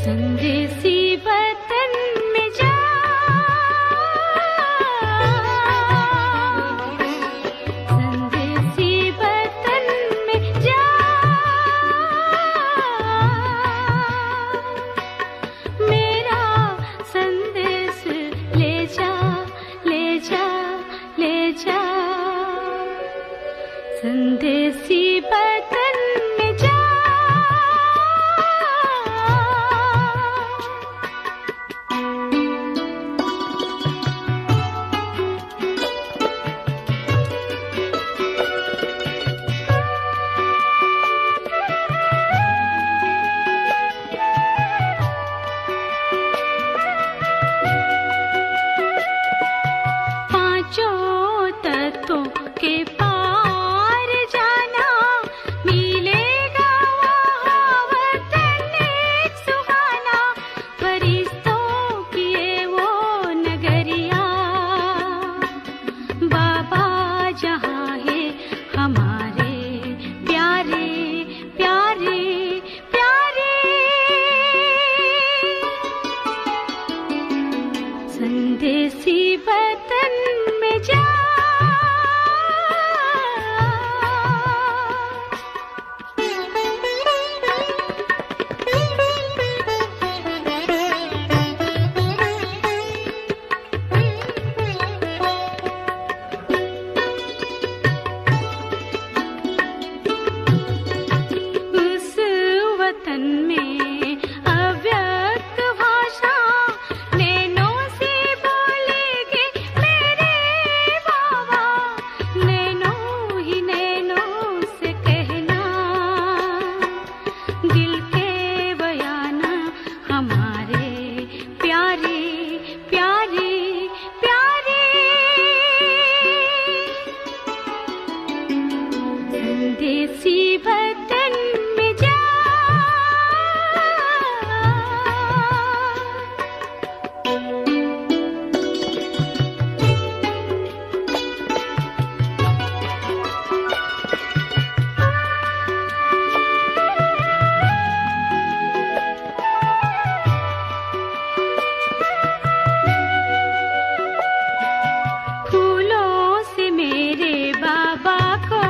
संदेशी बदन में जा पांचों तत्वों के संदेशी बदन में जा उस वतन में देसी बदन में जा फूलों से मेरे बाबा को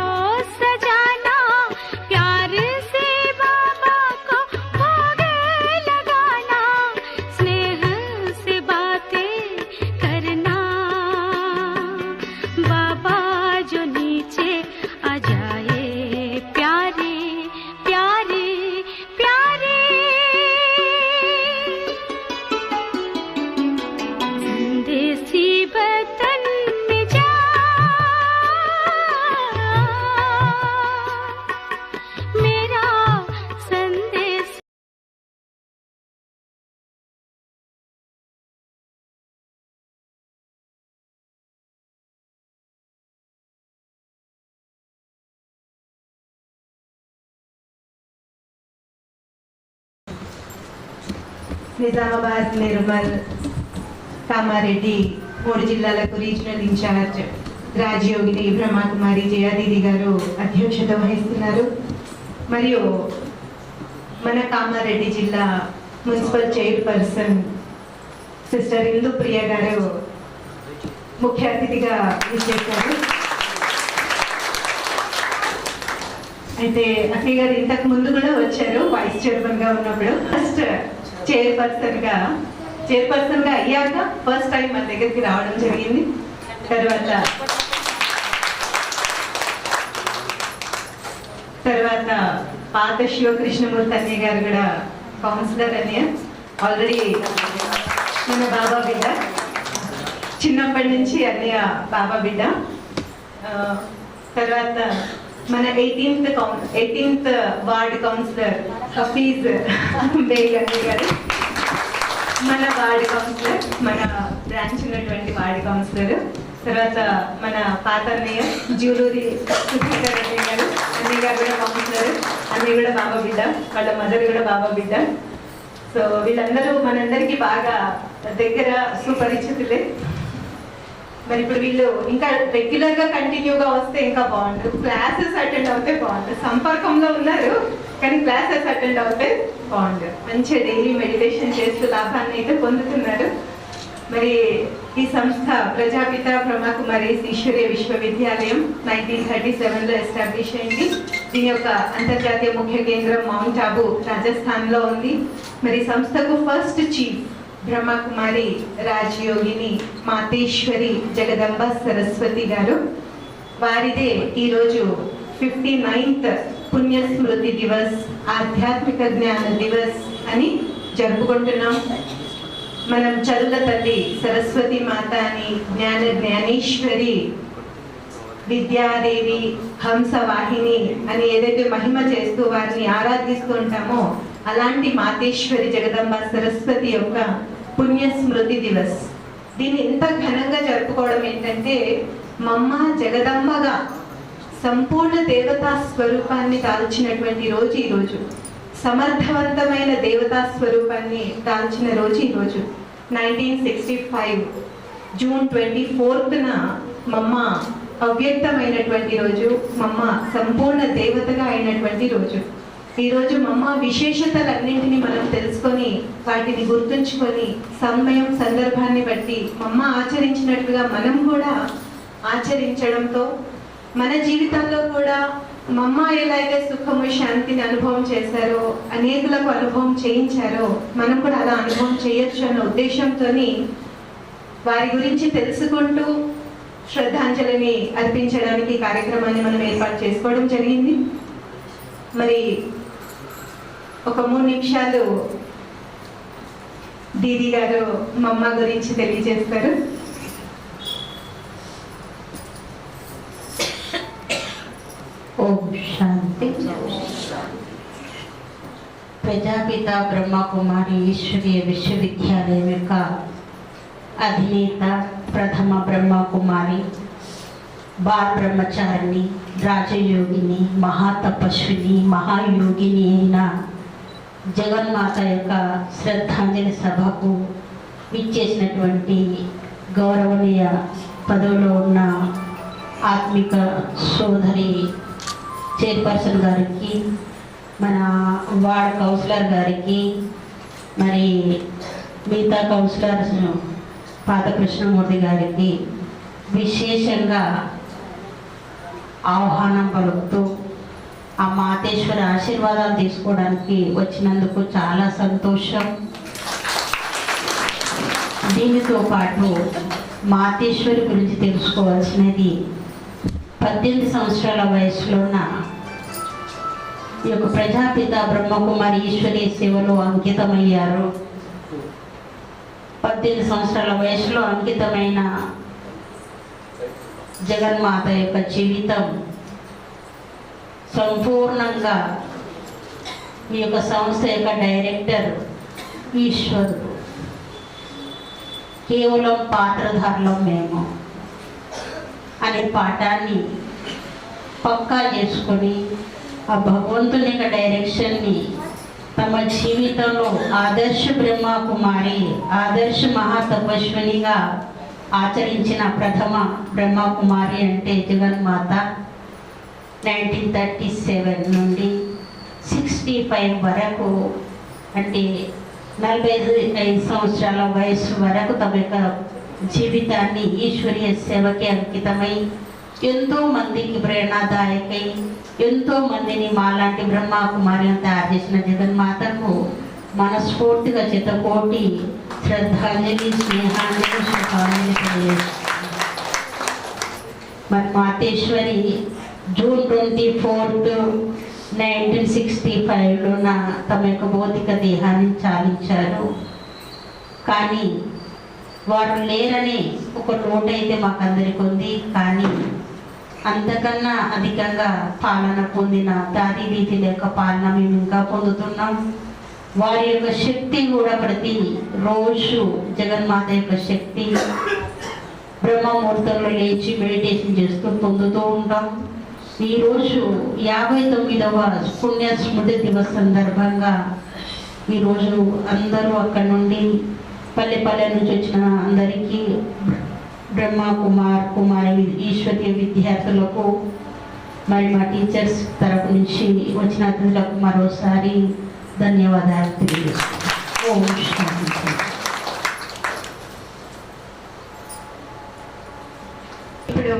నిజామాబాద్ నిర్మల్ కామారెడ్డి మూడు జిల్లాలకు రీజనల్ ఇన్ఛార్జ్ రాజయోగిని బ్రహ్మకుమారి జయాదీది గారు అధ్యక్షత వహిస్తున్నారు. మరియు మన కామారెడ్డి జిల్లా మున్సిపల్ చైర్పర్సన్ సిస్టర్ ఇందు ప్రియ గారు ముఖ్య అతిథిగా విచ్చేశారు. అయితే అక్కయ్య గారు ఇంతకు ముందు కూడా వచ్చారు వైస్ చైర్మన్ గా ఉన్నప్పుడు. ఫస్ట్ చైర్పర్సన్ గా అయ్యాక ఫస్ట్ టైం మన దగ్గరికి రావడం జరిగింది. తర్వాత పాత శివకృష్ణమూర్తి అన్నయ్య గారు కూడా కౌన్సిలర్ అన్నయ్య, ఆల్రెడీ మన బాబా బిడ్డ, చిన్నప్పటి నుంచి అన్నయ్య బాబా బిడ్డ. తర్వాత మన 18th ward councillor Hafeez Baig అన్నయ్య గారు, మన వార్డ్ కౌన్సిలర్, మన బ్రాంచ్ ఉన్నటువంటి వార్డ్ కౌన్సిలర్. తర్వాత మన పాత అన్నయ్య జూలూరి సుధీకర్ అన్నయ్య గారు, అన్నయ్య గారు కూడా పంపుతున్నారు. అన్నయ్య కూడా బాబా బిడ్డ, వాళ్ళ మదర్ కూడా బాబా బిడ్డ. సో వీళ్ళందరూ మనందరికీ బాగా దగ్గర సుపరిచితులే. మరి ఇప్పుడు వీళ్ళు ఇంకా రెగ్యులర్ గా కంటిన్యూగా వస్తే ఇంకా బాగుండు, క్లాసెస్ అటెండ్ అవుతే బాగుండు. సంపర్కంలో ఉన్నారు కానీ క్లాసెస్ అటెండ్ అవుతే బాగుండు. మంచిగా డైలీ మెడిటేషన్ చేస్తూ లాభాన్ని అయితే పొందుతున్నారు. మరి ఈ సంస్థ ప్రజాపిత బ్రహ్మకుమారి ఈశ్వరీయ విశ్వవిద్యాలయం 1937లో ఎస్టాబ్లిష్ అయింది. దీని యొక్క అంతర్జాతీయ ముఖ్య కేంద్రం మౌంట్ ఆబు రాజస్థాన్లో ఉంది. మరి సంస్థకు ఫస్ట్ చీఫ్ బ్రహ్మకుమారి రాజయోగిని మాతేశ్వరి జగదంబ సరస్వతి గారు. వారిదే ఈరోజు 59th పుణ్యస్మృతి దివస్, ఆధ్యాత్మిక జ్ఞాన దివస్ అని జరుపుకుంటున్నాం. మనం చదువుల తల్లి సరస్వతి మాత అని, జ్ఞానేశ్వరి, విద్యాదేవి, హంసవాహిని అని ఏదైతే మహిమ చేస్తూ వారిని ఆరాధిస్తూ ఉంటామో అలాంటి మాతేశ్వరి జగదంబ సరస్వతి యొక్క పుణ్యస్మృతి దివస్. దీన్ని ఇంత ఘనంగా జరుపుకోవడం ఏంటంటే, మమ్మ జగదంబగా సంపూర్ణ దేవతా స్వరూపాన్ని దాల్చినటువంటి రోజు ఈరోజు. సమర్థవంతమైన దేవతా స్వరూపాన్ని దాల్చిన రోజు ఈరోజు. 1965 జూన్ 24న మమ్మ అవ్యక్తమైనటువంటి రోజు, మమ్మ సంపూర్ణ దేవతగా అయినటువంటి రోజు. ఈరోజు మమ్మ విశేషతలన్నింటినీ మనం తెలుసుకొని వాటిని గుర్తుంచుకొని సమయం సందర్భాన్ని బట్టి మమ్మ ఆచరించినట్లుగా మనం కూడా ఆచరించడంతో మన జీవితంలో కూడా మమ్మ ఎలా అయితే సుఖము శాంతిని అనుభవం చేశారో, అనేకులకు అనుభవం చేయించారో, మనం కూడా అలా అనుభవం చేయొచ్చు అన్న ఉద్దేశంతో వారి గురించి తెలుసుకుంటూ శ్రద్ధాంజలిని అర్పించడానికి కార్యక్రమాన్ని మనం ఏర్పాటు చేసుకోవడం జరిగింది. మరి ఒక 3 నిమిషాలు దీది గారు మమ్మ గురించి తెలియజేస్తారు. ఓం శాంతి. ప్రజాపిత బ్రహ్మకుమారి ఈశ్వరీయ విశ్వవిద్యాలయం యొక్క అధినేత ప్రథమ బ్రహ్మకుమారి, బాల బ్రహ్మచారిణి, రాజయోగిని, మహాతపస్విని, మహాయోగిని అయిన జగన్మాత యొక్క శ్రద్ధాంజలి సభకు విచ్చేసినటువంటి గౌరవనీయ పదవిలో ఉన్న ఆత్మిక సోదరి చైర్పర్సన్ గారికి, మన వార్డ్ కౌన్సిలర్ గారికి, మరి మిగతా కౌన్సిలర్స్ పాత కృష్ణమూర్తి గారికి విశేషంగా ఆహ్వానం పలుకుతూ ఆ మాతేశ్వరి ఆశీర్వాదాలు తీసుకోవడానికి వచ్చినందుకు చాలా సంతోషం. దీనితో పాటు మాతేశ్వరి గురించి తెలుసుకోవాల్సినది, 18 సంవత్సరాల వయసులోన ఈ యొక్క ప్రజాపిత బ్రహ్మకుమారి ఈశ్వరీయ సేవలో అంకితమయ్యారు. 18 సంవత్సరాల వయసులో అంకితమైన జగన్మాత యొక్క జీవితం సంపూర్ణంగా ఈ యొక్క సంస్థ యొక్క డైరెక్టర్ ఈశ్వరుడు, కేవలం పాత్రధారులం మేము అనే పాఠాన్ని పక్కా చేసుకొని ఆ భగవంతుని యొక్క డైరెక్షన్ని తమ జీవితంలో ఆదర్శ బ్రహ్మకుమారి, ఆదర్శ మహాతపస్వినిగా ఆచరించిన ప్రథమ బ్రహ్మకుమారి అంటే జగన్మాత. 1937 నుండి 65 వరకు, అంటే 45 సంవత్సరాల వయసు వరకు తమ యొక్క జీవితాన్ని ఈశ్వరీయ సేవకి అంకితమై ఎంతో మందికి ప్రేరణాదాయకై ఎంతో మందిని మాలాంటి బ్రహ్మకుమారిని తయారు చేసిన జగన్మాతకు మనస్ఫూర్తిగా చిత్తకోటి శ్రద్ధాంజలి, స్నేహాంజలి, శుభాంజలి తెలియజేస్తుంది. మరి మాతేశ్వరి జూన్ 24, 1965లోన తమ యొక్క భౌతిక దేహాన్ని చాలించారు. కానీ వారు లేరని ఒక లోటు అయితే మాకందరికి ఉంది. కానీ అంతకన్నా అధికంగా పాలన పొందిన దాది రీతి లేక పాలన మేము ఇంకా పొందుతున్నాం. వారి యొక్క శక్తి కూడా ప్రతి రోజు జగన్మాత యొక్క శక్తి బ్రహ్మముహూర్తంలో లేచి మెడిటేషన్ చేస్తూ పొందుతూ ఉంటాం. ఈరోజు 59వ పుణ్య స్మృతి దివస్ సందర్భంగా ఈరోజు అందరూ అక్కడ నుండి పల్లె పల్లె నుంచి వచ్చిన అందరికీ బ్రహ్మ కుమారి ఈశ్వరీయ విద్యార్థులకు మరి మా టీచర్స్ తరపు నుంచి వచ్చిన అతిథులకు మరోసారి ధన్యవాదాలు తెలియజేస్తున్నాను. ఓం శాంతి. ఇప్పుడు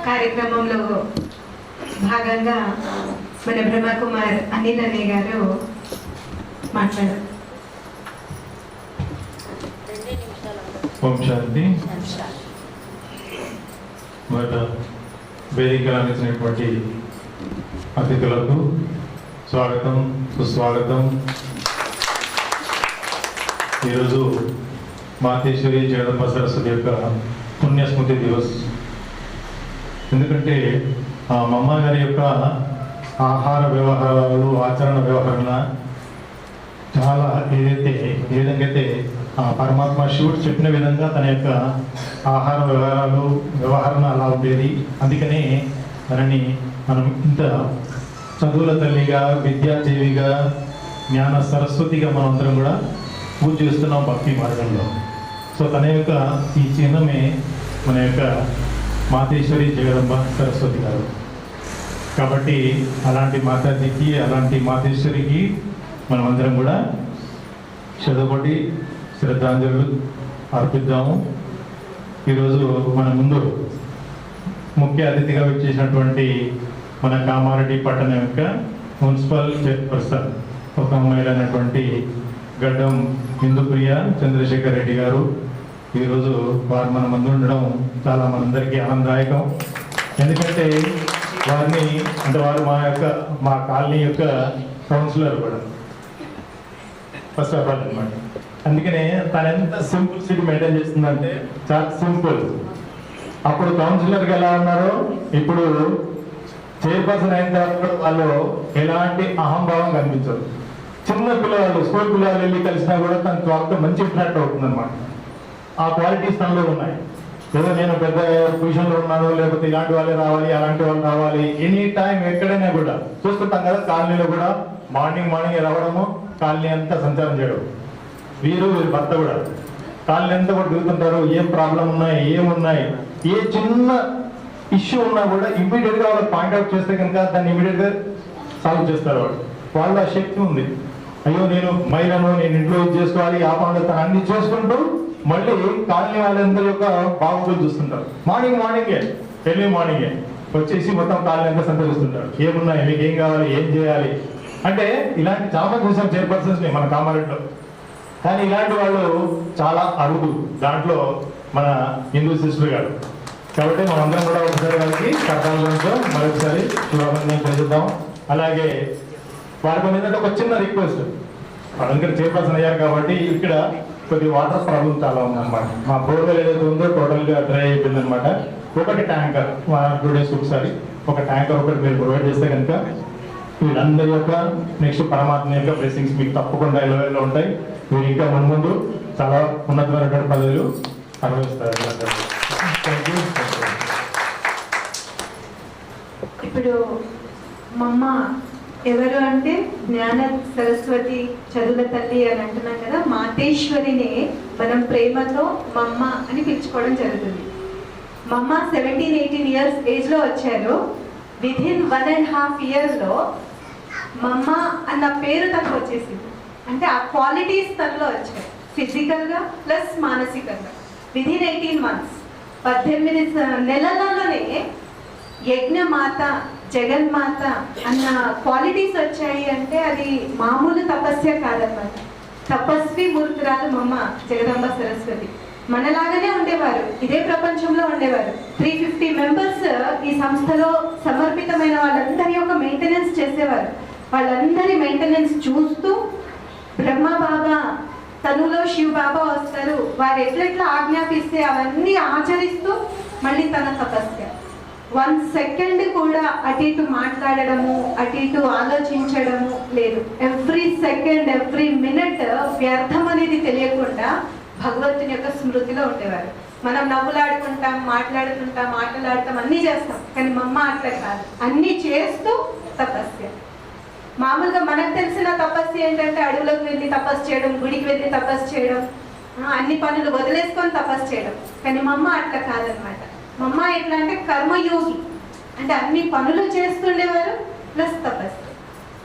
కార్యక్రమంలో భాగంగా మన బ్రహ్మకుమార్ అనిల్ అనే గారు మాట్లాడారు. ఓం శాంతి. మొదట వేదిక అందించినటువంటి అతిథులకు స్వాగతం, సుస్వాగతం. ఈరోజు మాతేశ్వరి జగదంబ సరస్వతి యొక్క పుణ్యస్మృతి దివస్. ఎందుకంటే ఆ మమ్మ గారి యొక్క ఆహార వ్యవహారాలు, ఆచరణ వ్యవహారాల చాలా ఏ విధంగా అయితే ఆ పరమాత్మ శివుడు చెప్పిన విధంగా తన యొక్క ఆహార వ్యవహారం అలా ఉండేది. అందుకనే తనని మనం ఇంత చదువుల తల్లిగా, విద్యాదేవిగా, జ్ఞాన సరస్వతిగా మనం అందరం కూడా పూజ చేస్తున్నాం భక్తి మార్గంలో. సో తన యొక్క ఈ చిహ్నమే మన యొక్క మాతేశ్వరి జగదంబ సరస్వతి గారు. కాబట్టి అలాంటి మాతాజీకి, అలాంటి మాతేశ్వరికి మనమందరం కూడా శతకోటి శ్రద్ధాంజలు అర్పిద్దాము. ఈరోజు మన ముందు ముఖ్య అతిథిగా వచ్చేసినటువంటి మన కామారెడ్డి పట్టణం యొక్క మున్సిపల్ చైర్పర్సన్, ఒక అమ్మాయిలైనటువంటి గడ్డం ఇందుప్రియ చంద్రశేఖర్ రెడ్డి గారు. ఈరోజు వారు మన ముందు ఉండడం చాలా మనందరికీ ఆనందదాయకం. ఎందుకంటే వారిని అంటే వారు మా కాలనీ యొక్క కౌన్సిలర్ కూడా ఫస్ట్ ఆఫ్ ఆల్ అనమాట. అందుకనే తను ఎంత సింపుల్సిటీ మెయింటైన్ చేస్తుందంటే చాలా సింపుల్. అప్పుడు కౌన్సిలర్గా ఎలా ఉన్నారో ఇప్పుడు చైర్పర్సన్ అయిన తర్వాత వాళ్ళు ఎలాంటి అహంభావం కనిపించదు. చిన్న పిల్లలు, స్కూల్ పిల్లలు వెళ్ళి కలిసినా కూడా తనకు వాళ్ళతో మంచి ఇంటరాక్ట్ అవుతుంది అనమాట. ఆ క్వాలిటీస్ తనలో ఉన్నాయి. ఏదో నేను పెద్ద పొజిషన్లో ఉన్నాను, లేకపోతే ఇలాంటి వాళ్ళే రావాలి, అలాంటి వాళ్ళు రావాలి, ఎనీ టైం ఎక్కడైనా కూడా చూస్తుంటాం కదా. కాలనీలో కూడా మార్నింగ్ రావడము, కాలనీ అంతా సంచారం చేయడం. వీరి భర్త కూడా కాలనీ అంతా కూడా తిరుగుతుంటారు. ఏం ప్రాబ్లం ఉన్నాయి, ఏమున్నాయి, ఏ చిన్న ఇష్యూ ఉన్నా కూడా ఇమ్మీడియట్ గా వాళ్ళు పాయింట్అవుట్ చేస్తే కనుక దాన్ని ఇమ్మీడియట్ గా సాల్వ్ చేస్తారు. వాళ్ళ శక్తి ఉంది. అయ్యో నేను మహిళను, నేను ఇంట్లో ఇది చేసుకోవాలి, ఆ పనులు తను అన్ని చేసుకుంటూ మళ్ళీ కాలనీ వాళ్ళందరి యొక్క బాగోగులు చూస్తుంటారు. మార్నింగే ఎర్లీ మార్నింగే వచ్చేసి మొత్తం కాలనీ అంతా సంతరిస్తుంటారు. ఏమున్నాయి, మీకు ఏం కావాలి, ఏం చేయాలి అంటే. ఇలాంటి చాలా చూసాం చైర్పర్సన్స్ ని మన కామారెడ్డిలో. కానీ ఇలాంటి వాళ్ళు చాలా అరుదు. దాంట్లో మన హిందూ సిస్టర్ గారు. కాబట్టి మనందరం కూడా ఒకసారి వాళ్ళకి కర్తాలతో మరొకసారి శుభాకాంక్షలు తెలియజేద్దాం. అలాగే వారికి ఏంటంటే ఒక చిన్న రిక్వెస్ట్, వాళ్ళందరూ చైర్పర్సన్ అయ్యారు కాబట్టి ఇక్కడ కొద్ది వాటర్ ప్రాబ్లం చాలా ఉందన్నమాట. మా బోర్వెల్ ఏదైతే ఉందో టోటల్గా డ్రై అయిపోయింది అనమాట. ఒకటి ట్యాంకర్ 2 days ఒకసారి ఒక ట్యాంకర్ ఒకటి మీరు ప్రొవైడ్ చేస్తే కనుక వీళ్ళందరి యొక్క నెక్స్ట్ పరమాత్మ యొక్క బ్లెస్సింగ్స్ మీకు తప్పకుండా ఎలవేలో ఉంటాయి. మీరు ఇంకా ముందు చాలా ఉన్నతమైనటువంటి పదవులు అనుభవిస్తారు. ఇప్పుడు మమ్మ ఎవరు అంటే జ్ఞాన సరస్వతి, చదువుల తల్లి అని అంటున్నాం కదా. మాతేశ్వరిని మనం ప్రేమతో మమ్మ అని పిలుచుకోవడం జరుగుతుంది. మమ్మ 17-18 years ఏజ్లో వచ్చారు. విదిన్ 1.5 years మమ్మ అన్న పేరు తనకు వచ్చేసింది. అంటే ఆ క్వాలిటీస్ తనలో వచ్చాయి, ఫిజికల్గా ప్లస్ మానసికంగా. విదిన్ 18 months 18 నెలలలోనే యజ్ఞమాత, జగన్మాత అన్న క్వాలిటీస్ వచ్చాయి. అంటే అది మామూలు తపస్య కాదన్నమాట. తపస్వి మూర్తురాలు మమ్మ జగదంబ సరస్వతి. మనలాగానే ఉండేవారు, ఇదే ప్రపంచంలో ఉండేవారు. 350 members ఈ సంస్థలో సమర్పితమైన వాళ్ళందరి యొక్క మెయింటెనెన్స్ చేసేవారు. వాళ్ళందరి మెయింటెనెన్స్ చూస్తూ బ్రహ్మ బాబా తనులో శివ బాబా వస్తారు, వారు ఎట్లెట్లా ఆజ్ఞాపిస్తే అవన్నీ ఆచరిస్తూ మళ్ళీ తన తపస్య. 1 second కూడా అటు ఇటు మాట్లాడడము, అటు ఇటు ఆలోచించడము లేదు. ఎవ్రీ సెకండ్, ఎవ్రీ మినిట్ వ్యర్థం అనేది తెలియకుండా భగవంతుని యొక్క స్మృతిలో ఉండేవారు. మనం నవ్వులాడుకుంటాం, మాట్లాడుకుంటాం, ఆటలాడతాం, అన్నీ చేస్తాం. కానీ మా అమ్మ అట్లా కాదు, అన్నీ చేస్తూ తపస్య. మామూలుగా మనకు తెలిసిన తపస్సు ఏంటంటే అడవులకు వెళ్ళి తపస్సు చేయడం, గుడికి వెళ్ళి తపస్సు చేయడం, అన్ని పనులు వదిలేసుకొని తపస్సు చేయడం. కానీ మా అమ్మ అట్లా కాదనమాట. మా అమ్మ ఎట్లా అంటే కర్మయోగి, అంటే అన్ని పనులు చేస్తుండేవారు ప్లస్ తపస్సు.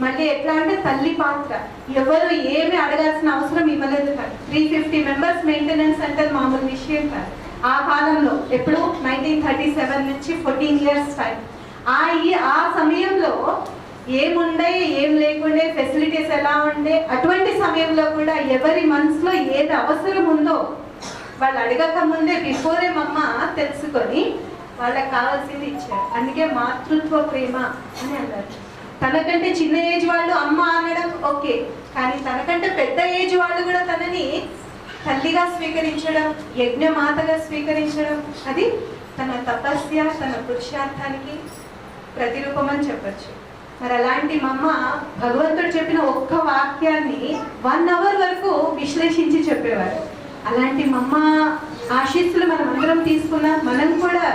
మళ్ళీ ఎట్లా అంటే తల్లి పాత్ర, ఎవరు ఏమి అడగాల్సిన అవసరం ఇవ్వలేదు. కానీ 350 మెంబర్స్ మెయింటెనెన్స్ అంటే మామూలు విషయం కాదు. ఆ కాలంలో ఎప్పుడు 1937 నుంచి 14 ఇయర్స్ టైం. ఆ సమయంలో ఏముండే ఏం లేకుండే, ఫెసిలిటీస్ ఎలా ఉండే, అటువంటి సమయంలో కూడా ఎవరి మనసులో ఏది అవసరం ఉందో వాళ్ళు అడగక ముందే బిఫోరే మమ్మ తెలుసుకొని వాళ్ళకి కావాల్సింది ఇచ్చారు. అందుకే మాతృత్వ ప్రేమ అని అన్నారు. తనకంటే చిన్న ఏజ్ వాళ్ళు అమ్మ అనడం ఓకే, కానీ తనకంటే పెద్ద ఏజ్ వాళ్ళు కూడా తనని తల్లిగా స్వీకరించడం, యజ్ఞమాతగా స్వీకరించడం, అది తన తపస్య, తన పురుషార్థానికి ప్రతిరూపం అని చెప్పచ్చు. మరి అలాంటి మా అమ్మ భగవంతుడు చెప్పిన ఒక్క వాక్యాన్ని 1 అవర్ వరకు విశ్లేషించి చెప్పేవారు. అలాంటి మా అమ్మ ఆశీస్సులు మనం అందరం తీసుకున్నాం. మనం కూడా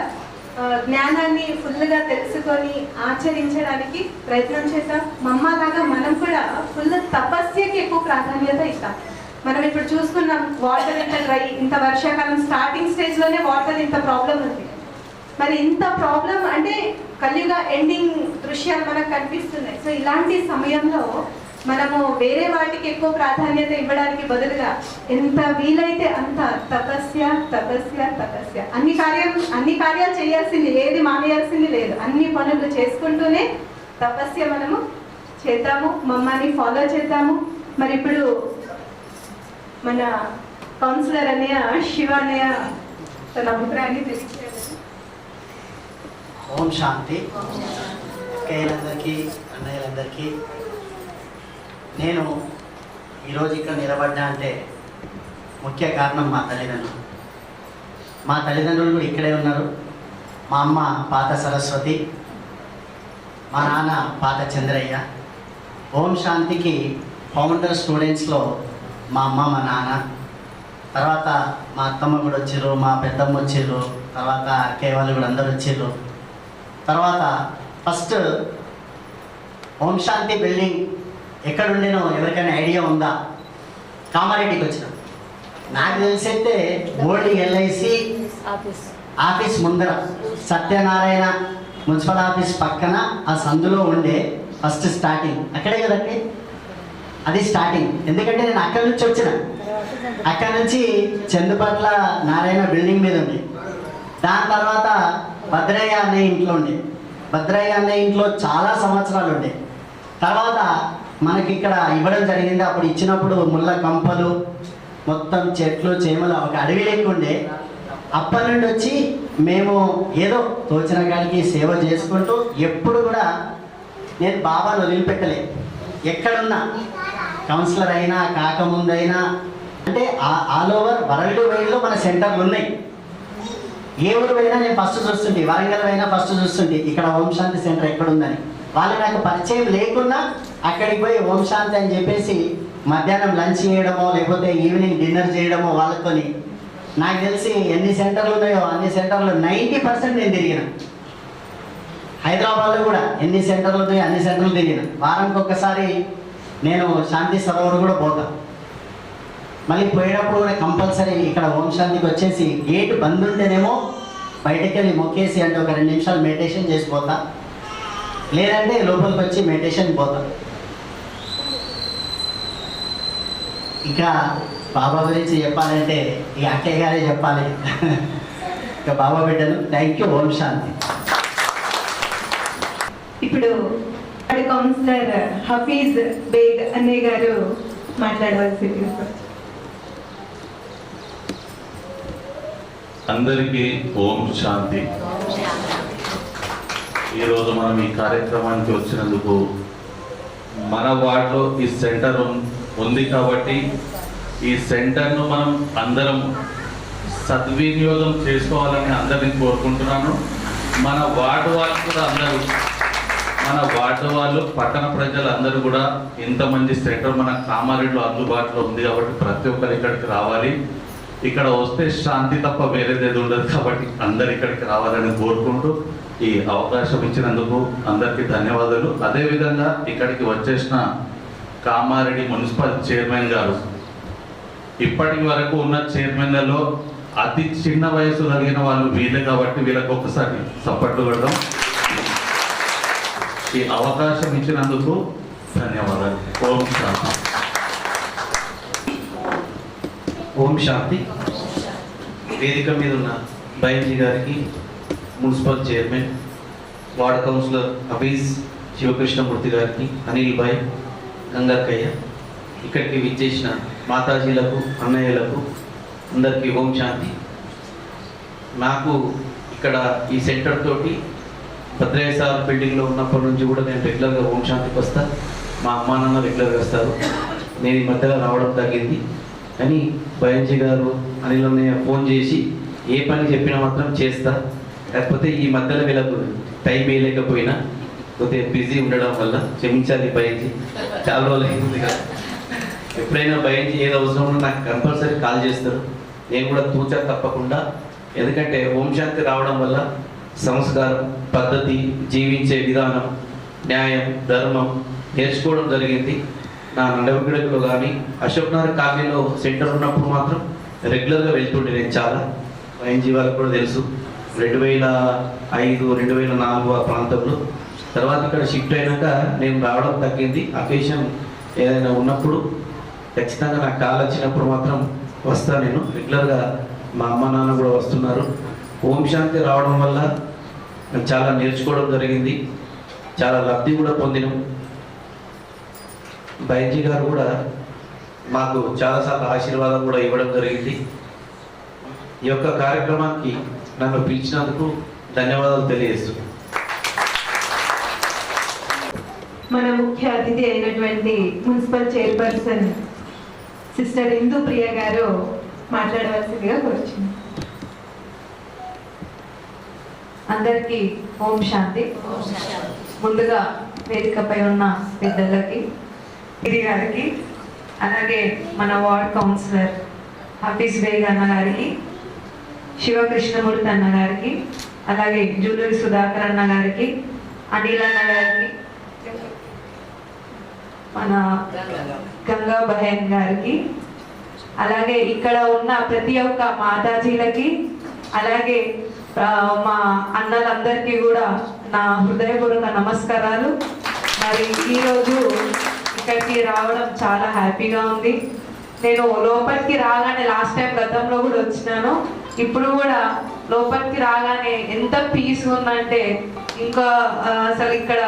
జ్ఞానాన్ని ఫుల్గా తెలుసుకొని ఆచరించడానికి ప్రయత్నం చేద్దాం. మా అమ్మ లాగా మనం కూడా ఫుల్ తపస్యకి ఎక్కువ ప్రాధాన్యత ఇస్తాం. మనం ఇప్పుడు చూసుకున్నాం, వాటర్ ఇంత డ్రై, ఇంత వర్షాకాలం స్టార్టింగ్ స్టేజ్లోనే వాటర్ ఇంత ప్రాబ్లం ఉంది. మరి ఇంత ప్రాబ్లం అంటే కలియుగ ఎండింగ్ దృశ్యాలు మనకు కనిపిస్తున్నాయి. సో ఇలాంటి సమయంలో మనము వేరే వాటికి ఎక్కువ ప్రాధాన్యత ఇవ్వడానికి బదులుగా ఎంత వీలైతే అంత తపస్య తపస్య తపస్య, అన్ని కార్యాలు చేయాల్సింది, ఏది మానేయాల్సింది లేదు. అన్ని పనులు చేసుకుంటూనే తపస్య మనము చేద్దాము, మమ్మల్ని ఫాలో చేద్దాము. మరి ఇప్పుడు మన కౌన్సిలర్ అన్నయ్య శివ అన్నయ్య తన అభిప్రాయాన్ని తెలియజేయాలి. ఓం శాంతి. అక్కయ్యలందరికీ, అన్నయ్యలందరికీ, నేను ఈరోజు ఇక్కడ నిలబడ్డా అంటే ముఖ్య కారణం మా తల్లిదండ్రులు. మా తల్లిదండ్రులు కూడా ఇక్కడే ఉన్నారు. మా అమ్మ పాత సరస్వతి, మా నాన్న పాత చంద్రయ్య. ఓం శాంతికి ఫౌండర్ స్టూడెంట్స్లో మా అమ్మ, మా నాన్న, తర్వాత మా అత్తమ్మ కూడా వచ్చారు, మా పెద్దమ్మ వచ్చారు, తర్వాత అక్కయ్య వాళ్ళు కూడా అందరు వచ్చారు. తర్వాత ఫస్ట్ ఓం శాంతి బిల్డింగ్ ఎక్కడుండేనో ఎవరికైనా ఐడియా ఉందా? కామారెడ్డికి వచ్చినాం. నాకు తెలిసైతే ఓల్డ్ ఎల్ఐసి ఆఫీస్ ముందర సత్యనారాయణ మున్సిపల్ ఆఫీస్ పక్కన ఆ సందులో ఉండే ఫస్ట్ స్టార్టింగ్ అక్కడే కదండి. అది స్టార్టింగ్. ఎందుకంటే నేను అక్కడి నుంచి వచ్చిన, అక్కడి నుంచి చందుపట్ల నారాయణ బిల్డింగ్ మీద ఉంది. దాని తర్వాత భద్రయ్య అన్నయ్య ఇంట్లో ఉండే, భద్రయ్య అన్నయ్య ఇంట్లో చాలా సంవత్సరాలు ఉండే. తర్వాత మనకి ఇక్కడ ఇవ్వడం జరిగింది. అప్పుడు ఇచ్చినప్పుడు ముళ్ళ కంపలు, మొత్తం చెట్లు చేమలు, ఒక అడవి లెక్క ఉండే. అప్పటి నుండి వచ్చి మేము ఏదో తోచిన కాడికి సేవ చేసుకుంటూ ఎప్పుడు కూడా నేను బాబాను వదిలిపెట్టలే. ఎక్కడున్నా కౌన్సిలర్ అయినా కాకముందైనా అంటే ఆల్ ఓవర్ వరల్డ్ వైడ్లో మన సెంటర్లు ఉన్నాయి. ఏ ఊరు పోయినా నేను ఫస్ట్ చూస్తుంటే, వరంగల్ అయినా ఫస్ట్ చూస్తుంటే ఇక్కడ ఓం శాంతి సెంటర్ ఎక్కడుందని. వాళ్ళు నాకు పరిచయం లేకున్నా అక్కడికి పోయి ఓం శాంతి అని చెప్పేసి మధ్యాహ్నం లంచ్ చేయడమో లేకపోతే ఈవినింగ్ డిన్నర్ చేయడమో వాళ్ళతోని. నాకు తెలిసి ఎన్ని సెంటర్లు ఉన్నాయో అన్ని సెంటర్లు 90% నేను తిరిగిన. హైదరాబాద్లో కూడా ఎన్ని సెంటర్లు ఉన్నాయో అన్ని సెంటర్లు తిరిగిన. వారానికి ఒక్కసారి నేను శాంతి సరోవర్ కూడా పోతాను. మళ్ళీ పోయేటప్పుడు కూడా కంపల్సరీ ఇక్కడ ఓం శాంతికి వచ్చేసి గేట్ బంద్ ఉంటేనేమో బయటకు వెళ్ళి మొక్కేసి అంటే ఒక 2 నిమిషాలు మెడిటేషన్ చేసి పోతా, లేదంటే లోపలికి వచ్చి మెడిటేషన్ పోతా. ఇక బాబా గురించి చెప్పాలంటే ఈ అక్కయ్య గారే చెప్పాలి. ఇక బాబా బిడ్డలు. Thank you. ఓం శాంతి. ఇప్పుడు కౌన్సిలర్ హఫీజ్ బేగ్ అన్నయ్య గారు మాట్లాడవలసింది. అందరికీ ఓం శాంతి. ఈరోజు మనం ఈ కార్యక్రమానికి వచ్చినందుకు మన వార్డులో ఈ సెంటర్ ఉంది కాబట్టి ఈ సెంటర్ను మనం అందరం సద్వినియోగం చేసుకోవాలని అందరినీ కోరుకుంటున్నాను. మన వార్డు వాళ్ళు కూడా అందరూ, మన వార్డు వాళ్ళు, పట్టణ ప్రజలు అందరూ కూడా ఇంతమంది సెంటర్ మన కామారెడ్డిలో అందుబాటులో ఉంది కాబట్టి ప్రతి ఒక్కరు ఇక్కడికి రావాలి. ఇక్కడ వస్తే శాంతి తప్ప వేరేదేది ఉండదు. కాబట్టి అందరు ఇక్కడికి రావాలని కోరుకుంటూ ఈ అవకాశం ఇచ్చినందుకు అందరికీ ధన్యవాదాలు. అదేవిధంగా ఇక్కడికి వచ్చేసిన కామారెడ్డి మున్సిపల్ చైర్మన్ గారు, ఇప్పటి వరకు ఉన్న చైర్మన్లలో అతి చిన్న వయసు కలిగిన వాళ్ళు వీళ్ళే కాబట్టి వీళ్ళకి ఒక్కసారి సపోర్ట్ కొడదాం. ఈ అవకాశం ఇచ్చినందుకు ధన్యవాదాలు. ఓం శాంతి. ఓం శాంతి. వేదిక మీద ఉన్న బైజీ గారికి, municipal chairman, ward councillor Hafeez Shivakrishnamurthy గారికి, అనిల్ భాయ్, గంగక్కయ్య, ఇక్కడికి విచ్చేసిన మాతాజీలకు, అన్నయ్యలకు అందరికీ ఓం శాంతి. నాకు ఇక్కడ ఈ సెంటర్ తోటి భద్రయ్య సార్ బిల్డింగ్లో ఉన్నప్పటి నుంచి కూడా నేను రెగ్యులర్గా ఓం శాంతికి వస్తా. మా అమ్మా నాన్న రెగ్యులర్గా వస్తారు. నేను ఈ మధ్యలో రావడం తగ్గింది. కానీ బైజీ గారు, అనిల్ అన్నయ్య ఫోన్ చేసి ఏ పని చెప్పినా మాత్రం చేస్తా. కాకపోతే ఈ మధ్యలో వీళ్ళకు టైం వేయలేకపోయినా, కొద్దిగా బిజీ ఉండడం వల్ల క్షమించాలి బైజీ. చాలా రోజులు అయింది కదా. ఎప్పుడైనా బైజీ ఏదో అవసరం ఉన్నా నాకు కంపల్సరీ కాల్ చేస్తారు. నేను కూడా తూచా తప్పకుండా, ఎందుకంటే ఓం శాంతి రావడం వల్ల సంస్కారం, పద్ధతి, జీవించే విధానం, న్యాయం, ధర్మం నేర్చుకోవడం జరిగింది. నా నడవడికలో కానీ అశోక్ నగర్ కాలనీలో సెంటర్ ఉన్నప్పుడు మాత్రం రెగ్యులర్గా వెళ్తుండే నేను చాలా. వైఎన్జీ వాళ్ళకి కూడా తెలుసు. 2005, 2004 ఆ ప్రాంతంలో. తర్వాత ఇక్కడ షిఫ్ట్ అయినాక నేను రావడం తగ్గింది. అకేషన్ ఏదైనా ఉన్నప్పుడు ఖచ్చితంగా నాకు కాల్ వచ్చినప్పుడు మాత్రం వస్తాను. నేను రెగ్యులర్గా మా అమ్మ నాన్న కూడా వస్తున్నారు. ఓం శాంతి రావడం వల్ల చాలా నేర్చుకోవడం జరిగింది, చాలా లబ్ధి కూడా పొందినాం. బైజీ గారు కూడా మాకు చాలాసార్లు ఆశీర్వాదం కూడా ఇవ్వడం జరిగింది. ఈ యొక్క కార్యక్రమానికి నన్ను పిలిచినందుకు ధన్యవాదాలు తెలియజేస్తున్నాను. మన ముఖ్య అతిథి అయినటువంటి మున్సిపల్ చైర్పర్సన్ సిస్టర్ ఇందు ప్రియ గారు మాట్లాడవలసిందిగా కోరుచున్నాను. అందరికీ ఓం శాంతి. ముందుగా వేదికపై ఉన్న పెద్దలకి, ఇది గారికి, అలాగే మన వార్డ్ కౌన్సిలర్ హఫీజ్ బేగ్ అన్న గారికి, శివకృష్ణమూర్తి అన్న గారికి, అలాగే జూలూరి సుధాకర్ అన్న గారికి, అనిల్ అన్న గారికి, మన గంగా బహన్ గారికి, అలాగే ఇక్కడ ఉన్న ప్రతి ఒక్క మాతాజీలకి, అలాగే మా అన్నలందరికీ కూడా నా హృదయపూర్వక నమస్కారాలు. మరి ఈరోజు ఇక్కడికి రావడం చాలా హ్యాపీగా ఉంది. నేను లోపలికి రాగానే లాస్ట్ టైం గతంలో కూడా వచ్చినాను. ఇప్పుడు కూడా లోపలికి రాగానే ఎంత పీస్ ఉందంటే, ఇంకా అసలు ఇక్కడ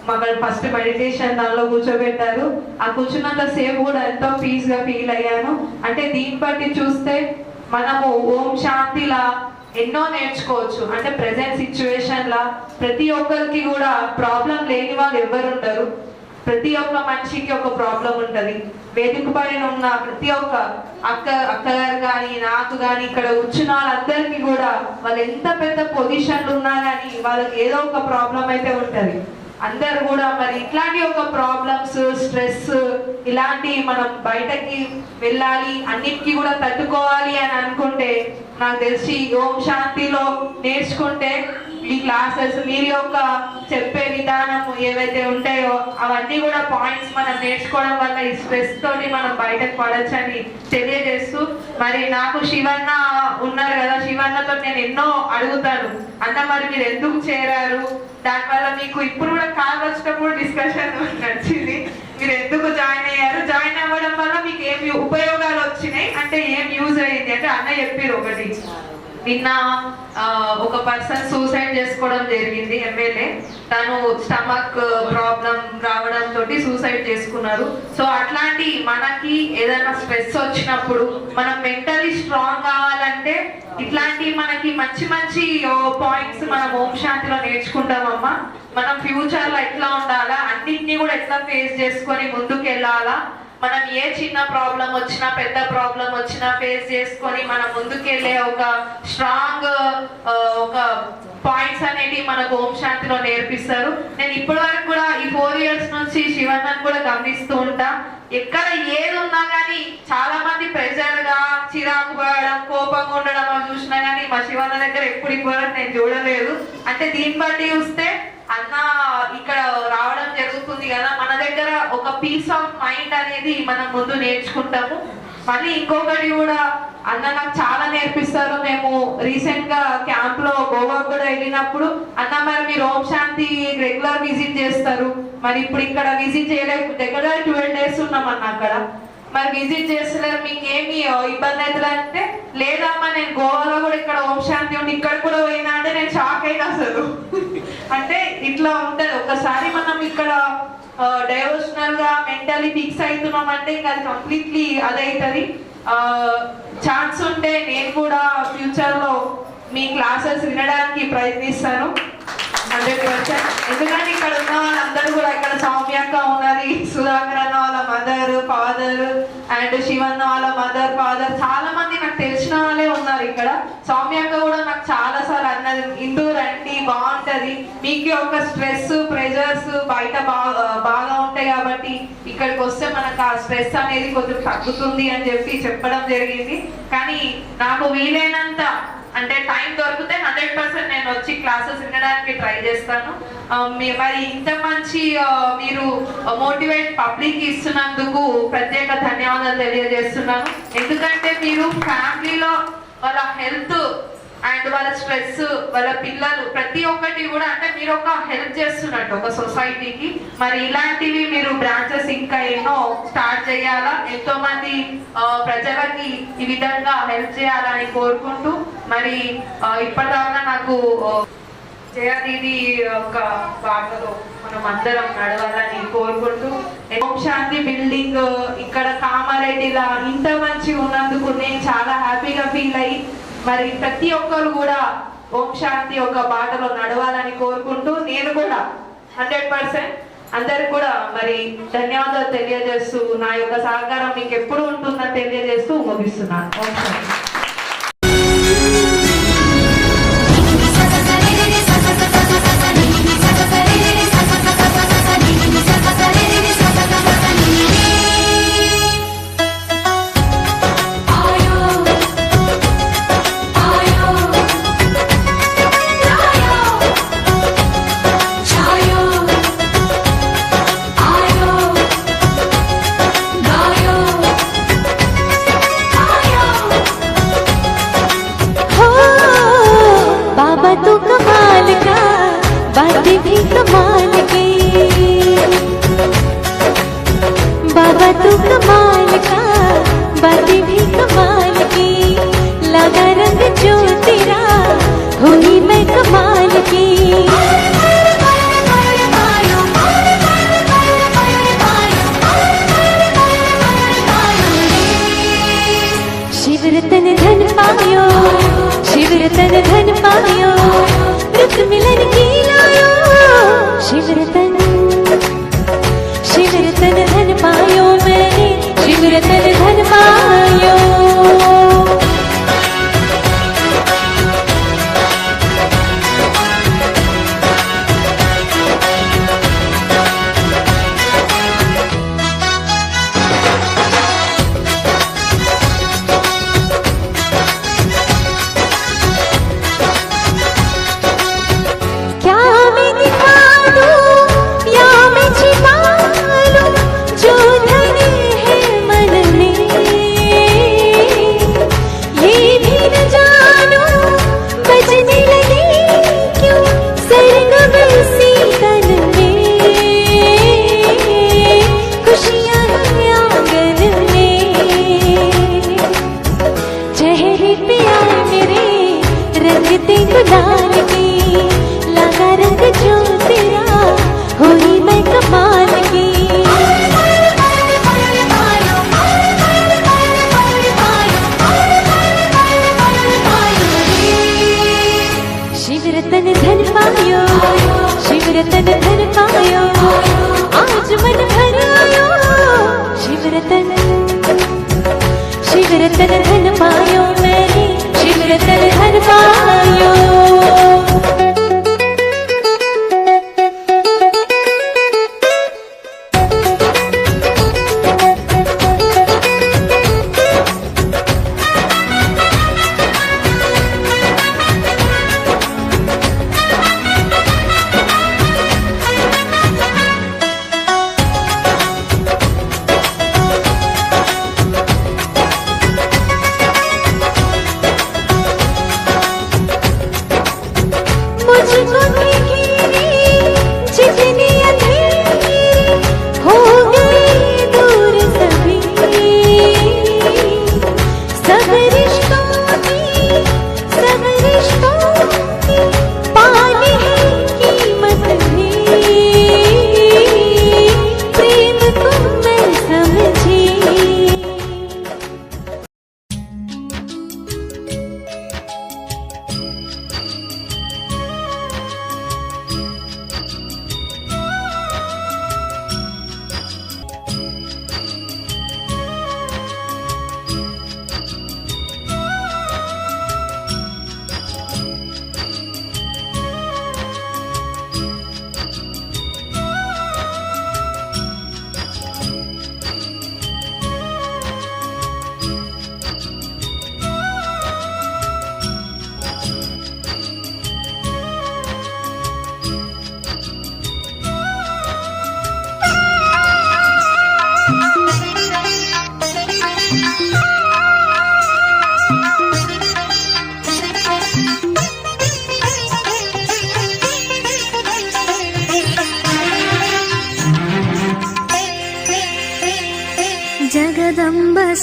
మాకు ఫస్ట్ మెడిటేషన్ దానిలో కూర్చోబెట్టారు. ఆ కూర్చున్నంత సేపు కూడా ఎంతో పీస్గా ఫీల్ అయ్యాను. అంటే దీన్ని బట్టి చూస్తే మనము ఓం శాంతిలా ఎన్నో నేర్చుకోవచ్చు. అంటే ప్రెసెంట్ సిచ్యువేషన్ లా ప్రతి ఒక్కరికి కూడా ప్రాబ్లం లేని వాళ్ళు ఎవరు ఉండరు. ప్రతి ఒక్క మనిషికి ఒక ప్రాబ్లం ఉంటది. వేదిక పైన ఉన్న ప్రతి ఒక్క అక్కగారు కానీ, నాకు కానీ, ఇక్కడ కూర్చున్న వాళ్ళందరికీ కూడా వాళ్ళు ఎంత పెద్ద పొజిషన్లు ఉన్నా కానీ వాళ్ళకి ఏదో ఒక ప్రాబ్లం అయితే ఉంటది. అందరు కూడా మరి ఇట్లాంటి ఒక ప్రాబ్లమ్స్, స్ట్రెస్ ఇలాంటి మనం బయటకి వెళ్ళాలి, అన్నిటికీ కూడా తట్టుకోవాలి అని అనుకుంటే, నాకు తెలిసి ఓం శాంతిలో నేర్చుకుంటే ఈ క్లాసెస్ మీరు యొక్క చెప్పే విధానం ఏవైతే ఉంటాయో అవన్నీ కూడా పాయింట్స్ మనం నేర్చుకోవడం వల్ల ఈ స్ట్రెస్ తోటి మనం బయటకు పడొచ్చని తెలియజేస్తూ, మరి నాకు శివన్న ఉన్నారు కదా, శివన్నతో నేను ఎన్నో అడుగుతాను, అన్న మరి మీరు ఎందుకు చేరారు, దానివల్ల మీకు ఇప్పుడు కూడా కాల్ వచ్చినప్పుడు డిస్కషన్ నచ్చింది, మీరు ఎందుకు జాయిన్ అయ్యారు, జాయిన్ అవ్వడం వల్ల మీకు ఏం ఉపయోగాలు వచ్చినాయి అంటే ఏం యూజ్ అయ్యింది అంటే అన్న చెప్పారు. ఒకటి నిన్న ఒక పర్సన్ సూసైడ్ చేసుకోవడం జరిగింది, ఎమ్మెల్యే. తను స్టమక్ ప్రాబ్లం రావడంతో సూసైడ్ చేసుకున్నారు. సో అట్లాంటి మనకి ఏదైనా స్ట్రెస్ వచ్చినప్పుడు మనం మెంటలీ స్ట్రాంగ్ కావాలంటే ఇట్లాంటి మనకి మంచి మంచి పాయింట్స్ మనం ఓం శాంతిలో నేర్చుకుంటామమ్మా. మనం ఫ్యూచర్ లో ఎట్లా ఉండాలా, అన్నింటినీ కూడా ఎట్లా ఫేస్ చేసుకొని ముందుకు వెళ్ళాలా, మనం ఏ చిన్న ప్రాబ్లం వచ్చినా పెద్ద ప్రాబ్లం వచ్చినా ఫేస్ చేసుకొని మనం ముందుకెళ్ళే ఒక స్ట్రాంగ్ ఒక పాయింట్స్ అనేవి మనకు ఓం శాంతిలో నేర్పిస్తారు. నేను ఇప్పటి వరకు కూడా ఈ 4 years నుంచి శివన్నను కూడా గమనిస్తూ ఉంటా. ఎక్కడ ఏది ఉన్నా కానీ చాలా మంది ప్రెజర్ గా చిరాకు పడడం, కోపంగా ఉండడం అని చూసినా కానీ మా శివన్న దగ్గర ఎప్పుడు ఇవ్వడం నేను చూడలేదు. అంటే దీన్ని బట్టి చూస్తే అన్న ఇక్కడ రావడం జరుగుతుంది కదా, మన దగ్గర ఒక పీస్ ఆఫ్ మైండ్ అనేది మనం ముందు నేర్చుకుంటాము. మళ్ళీ ఇంకొకటి కూడా అన్న నాకు చాలా నేర్పిస్తారు. మేము రీసెంట్ గా క్యాంప్ లో గోవా కూడా వెళ్ళినప్పుడు అన్న మరి మీరు ఓం శాంతి రెగ్యులర్ విజిట్ చేస్తారు, మరి ఇప్పుడు ఇక్కడ విజిట్ చేయలేదు, దగ్గర 12 days ఉన్నాం అన్న అక్కడ, మరి విజిట్ చేస్తలేరు, మీకు ఏమి ఇబ్బంది అవుతుంది అంటే, లేదమ్మా నేను గోవాలో కూడా ఇక్కడ ఓం శాంతి ఉండి ఇక్కడ కూడా పోయినా అంటే నేను షాక్ అయినా అసలు. అంటే ఇట్లా ఉంటది. ఒకసారి మనం ఇక్కడ డైవర్షనల్ గా మెంటలీ ఫిక్స్ అవుతున్నాం అంటే ఇంకా అది కంప్లీట్లీ అదవుతుంది. ఛాన్స్ ఉంటే నేను కూడా ఫ్యూచర్ లో మీ క్లాసెస్ వినడానికి ప్రయత్నిస్తాను 100%. ఎందుకంటే ఇక్కడ ఉన్న వాళ్ళందరూ కూడా, ఇక్కడ సౌమ్యక్క ఉన్నది, సుధాకర్ అన్న వాళ్ళ మదర్ ఫాదర్ అండ్ శివన్న వాళ్ళ మదర్ ఫాదర్, చాలా మంది నాకు తెలిసిన వాళ్ళే ఉన్నారు ఇక్కడ. సౌమ్యక్క కూడా నాకు చాలా సార్లు అన్నది, ఇందు రండి బాగుంటది, మీకు ఒక స్ట్రెస్ ప్రెజర్స్ బయట బాగా ఉంటాయి కాబట్టి ఇక్కడికి వస్తే మనకు ఆ స్ట్రెస్ అనేది కొంచెం తగ్గుతుంది అని చెప్పడం జరిగింది. కానీ నాకు వీలైనంత అంటే టైం దొరికితే 100% నేను వచ్చి క్లాసెస్ వినడానికి ట్రై చేస్తాను. మరి ఇంత మంచి మీరు మోటివేట్ పబ్లిక్ ఇస్తున్నందుకు ప్రత్యేక ధన్యవాదాలు తెలియజేస్తున్నాను. ఎందుకంటే మీరు ఫ్యామిలీలో వాళ్ళ హెల్త్ అండ్ వాళ్ళ స్ట్రెస్, వాళ్ళ పిల్లలు ప్రతి ఒక్కటి కూడా, అంటే మీరు ఒక హెల్ప్ చేస్తున్నట్టు ఒక సొసైటీకి. మరి ఇలాంటివి మీరు బ్రాంచెస్ ఇంకా ఎన్నో స్టార్ట్ చేయాలా, ఎంతో మంది ప్రజలకి ఈ విధంగా హెల్ప్ చేయాలని కోరుకుంటూ, మరి ఇప్పటిదాకా నాకు జయదీది ఒక బాటలో మనం అందరం నడవాలని కోరుకుంటూ, ఓం శాంతి బిల్డింగ్ ఇక్కడ కామారెడ్డిలా ఇంత మంచిగా ఉన్నందుకు నేను చాలా హ్యాపీగా ఫీల్ అయ్యి, మరి ప్రతి ఒక్కరు కూడా ఓం శాంతి ఒక బాటలో నడవాలని కోరుకుంటూ, నేను కూడా 100% అందరికి కూడా మరి ధన్యవాదాలు తెలియజేస్తూ, నా యొక్క సహకారం మీకు ఎప్పుడు ఉంటుందని తెలియజేస్తూ ముగిస్తున్నాను. ఓం శాంతి. शिवरतन धन पायो, शिवरतन धन पायो, रुत मिलन की लायो, शिवरतन शिवरतन धन पायो, मैंने शिवरतन धन पायो। शिवरतन धन पायो, शिवरतन धन पायो, आज मन भर आयो, शिवरतन शिवरतन धन पायो, मैंने शिवरतन धन पायो।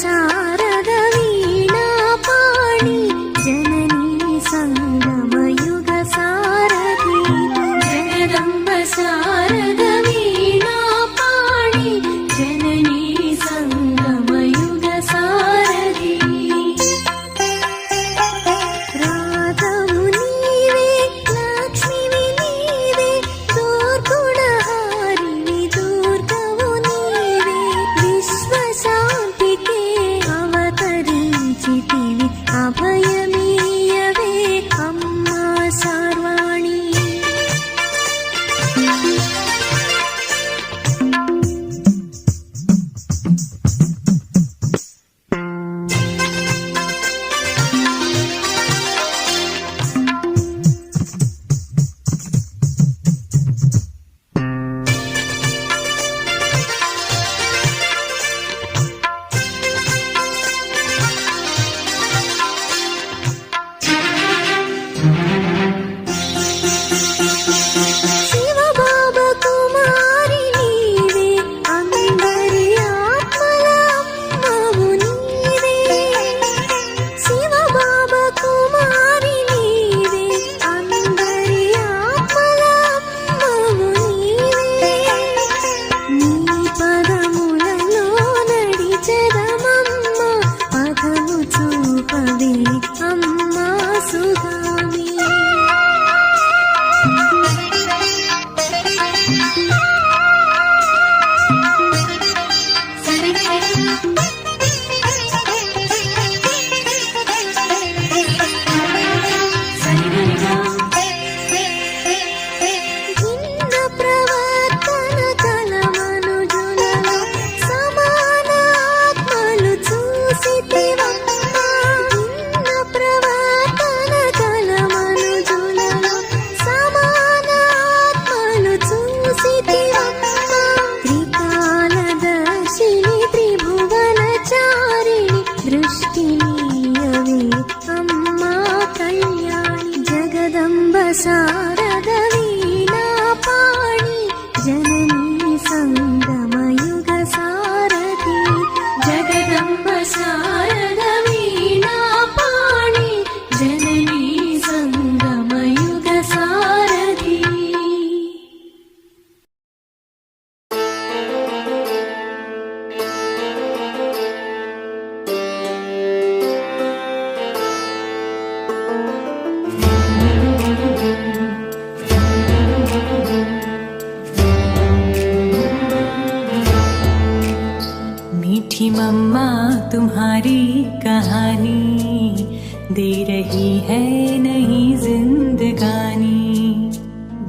शारद वीणा पाणि जननी संगमयुग सारथी जगदम्ब शारद वीणा पाणि जननी संगमयुग सारथी राधवु नीवे लक्ष्मीवि नीवे दुर्गुणहारिणि दुर्गवु नीवे विश्वशान्तिके अवतरिंचितिवि अभयमीयवे अम्मा सर्वाणि शिव बाबा कुमारी नीवे अंदरि आत्मल अम्मवु नीवे शिव बाबा कुमारी नीवे अंदरि आत्मल अम्मवु नीवे नी पदमुలలో నడిచెదమమ్మ పదము చూపవే అమ్మా సుగామి భిన్న ప్రవర్తన కలమనుజులలో సమాన ఆత్మలు చూసితివమ్మా భిన్న ప్రవర్తన కలమనుజులలో సమాన ఆత్మలు చూసితివమ్మా త్రికాలదర్శిని త్రిభువనచారిణి దృష్టినీయవే అమ్మా కళ్యాణి జగదంబ శారద వీణా పాణి జననీ సంగమయుగ సారథి జగదంబ శారద వీణా పాణి జననీ సంగమయుగ సారథి मीठी मम्मा तुम्हारी कहानी दे रही है नई जिंदगानी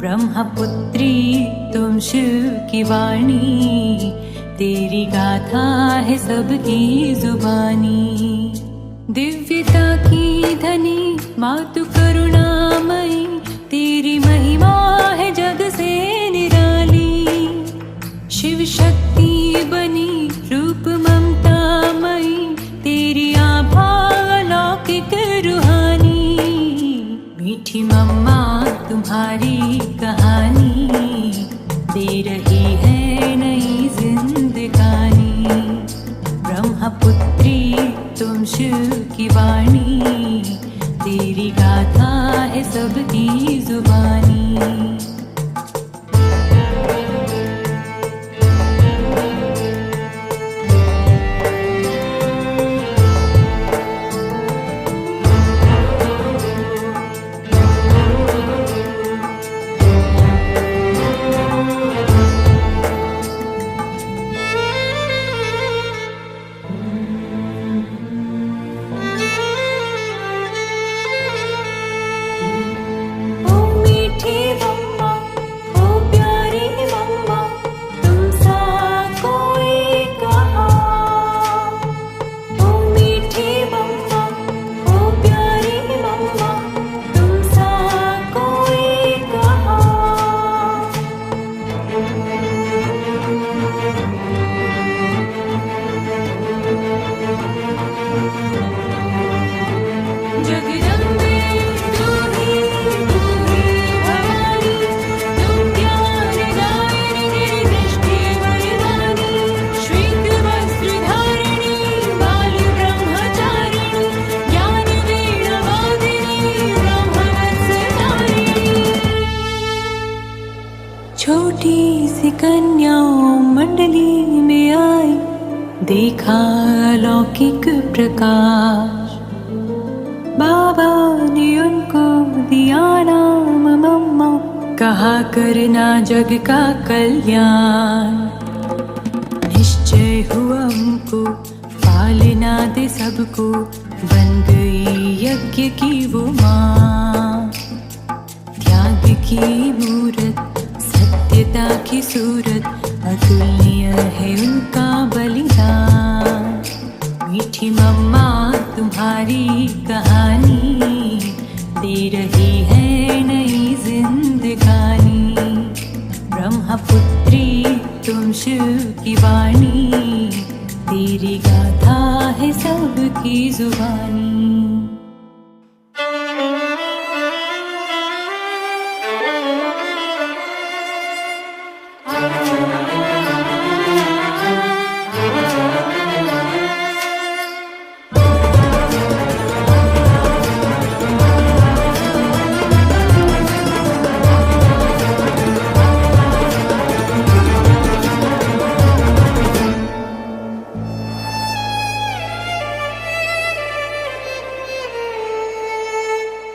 ब्रह्मपुत्री तुम शिव की वाणी तेरी गाथा है सबकी जुबानी दिव्यता की धनी मातु करुणामयी तेरी महिमा है जग से निराली शिव शक्ति बनी रूप ममतामयी तेरी आभा अलौकिक रूहानी मीठी मम्मा तुम्हारी कहानी दे रही है नई जिंदगानी ब्रह्मपुत्री तुम शिव की वाणी तेरी गाथा है सबकी जुबानी छोटी सी कन्या मंडली में आई, देखा लौकिक प्रकाश। बाबा ने उनको दिया नाम मम्मा, कहा करना जग का कल्याण। निश्चय हुआ उनको पालना दे सबको, बन गई यज्ञ की वो माँ। त्याग की मूरत, सत्यता की सूरत, अतुलनीय है उनका बलिदान। मीठी मम्मा तुम्हारी कहानी दे रही है नई जिंदगानी। ब्रह्मपुत्री तुम शिव की वाणी, तेरी गाथा है सबकी जुबानी।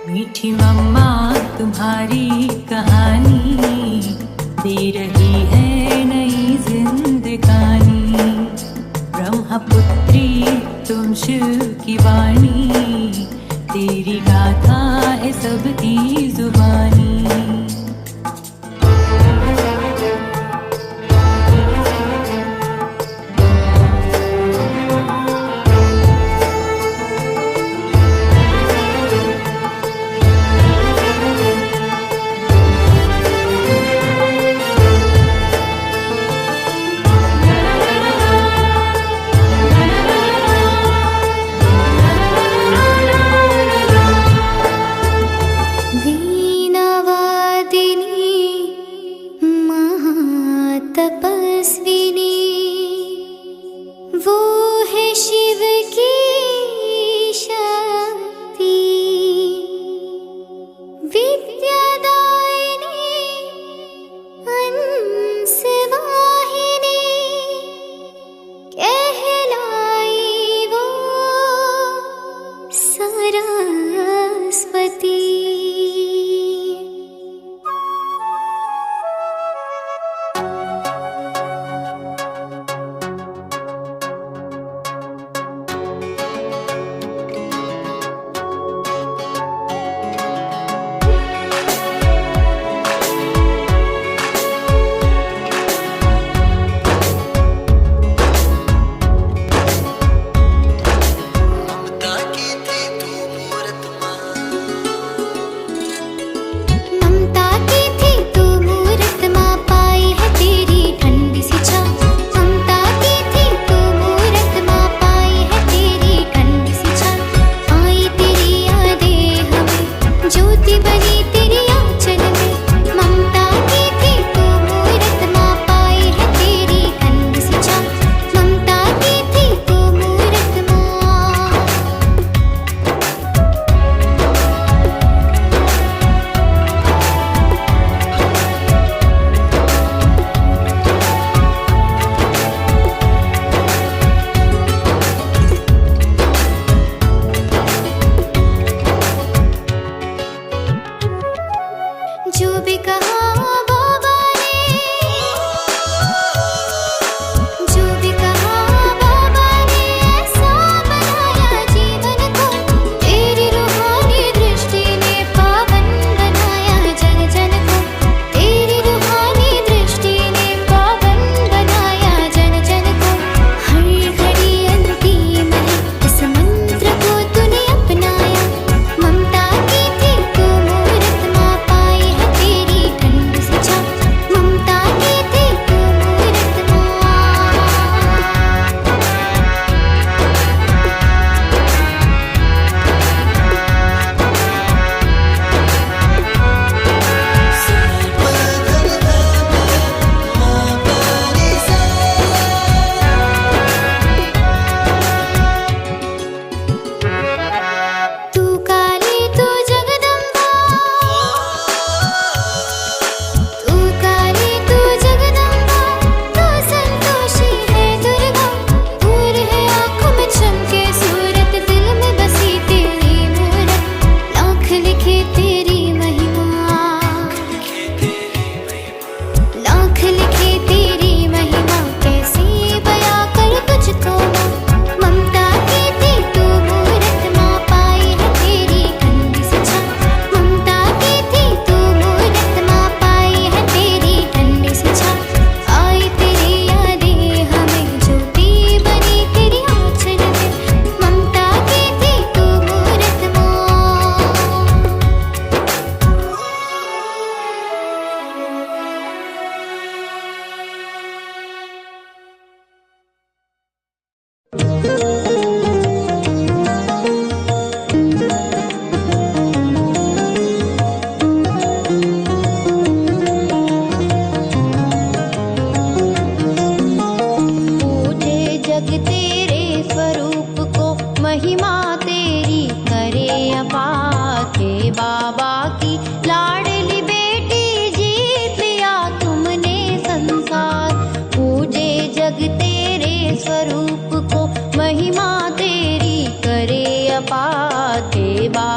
मीठी मम्मा तुम्हारी कहानी दे रही है नई जिंदगानी। ब्रह्मपुत्री तुम शिव की वाणी, तेरी गाथा है सबकी जुबानी। वीणावादने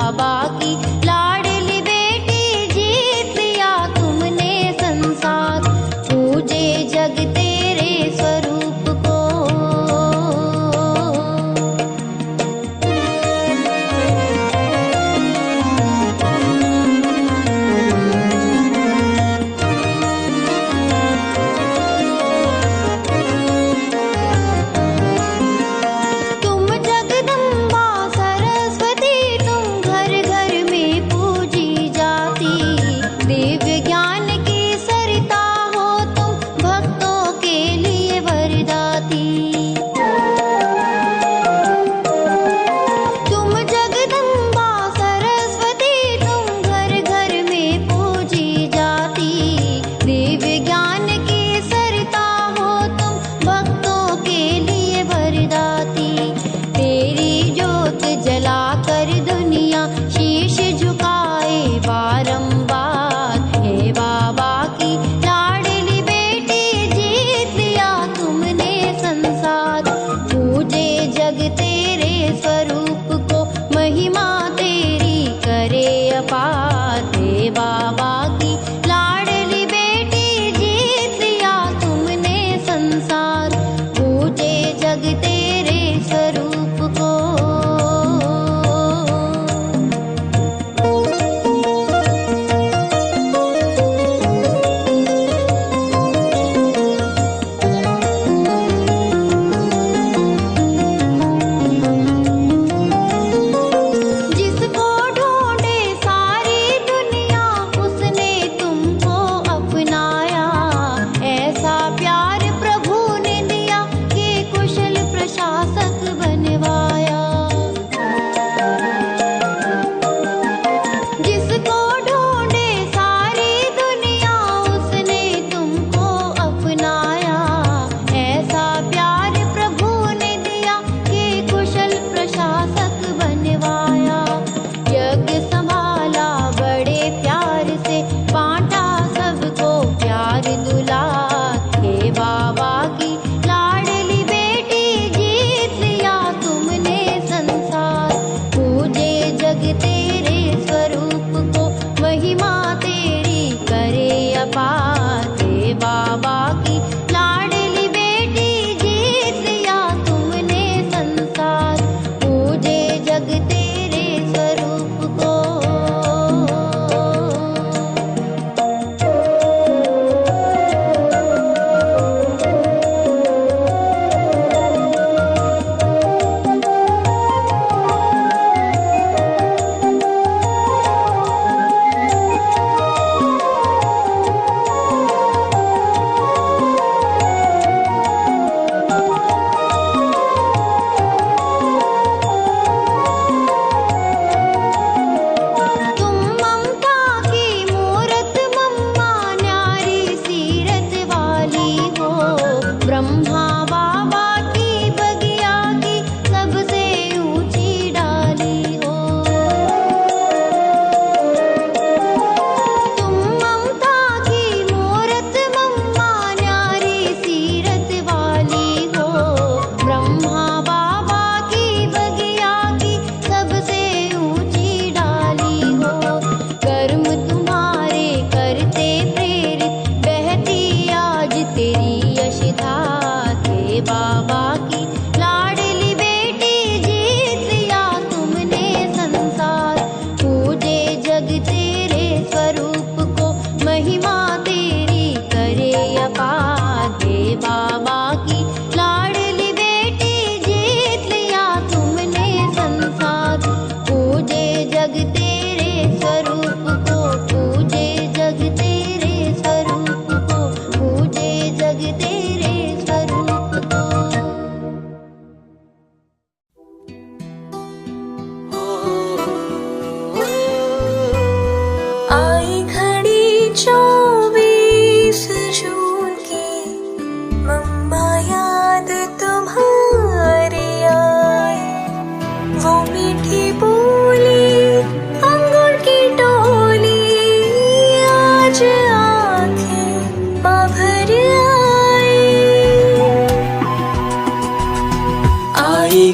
बाबा की लाडली बेटी जीत लिया तुमने संसार पूजे जग तेरे स्वरूप को तुम जगदम्बा सरस्वती तुम घर घर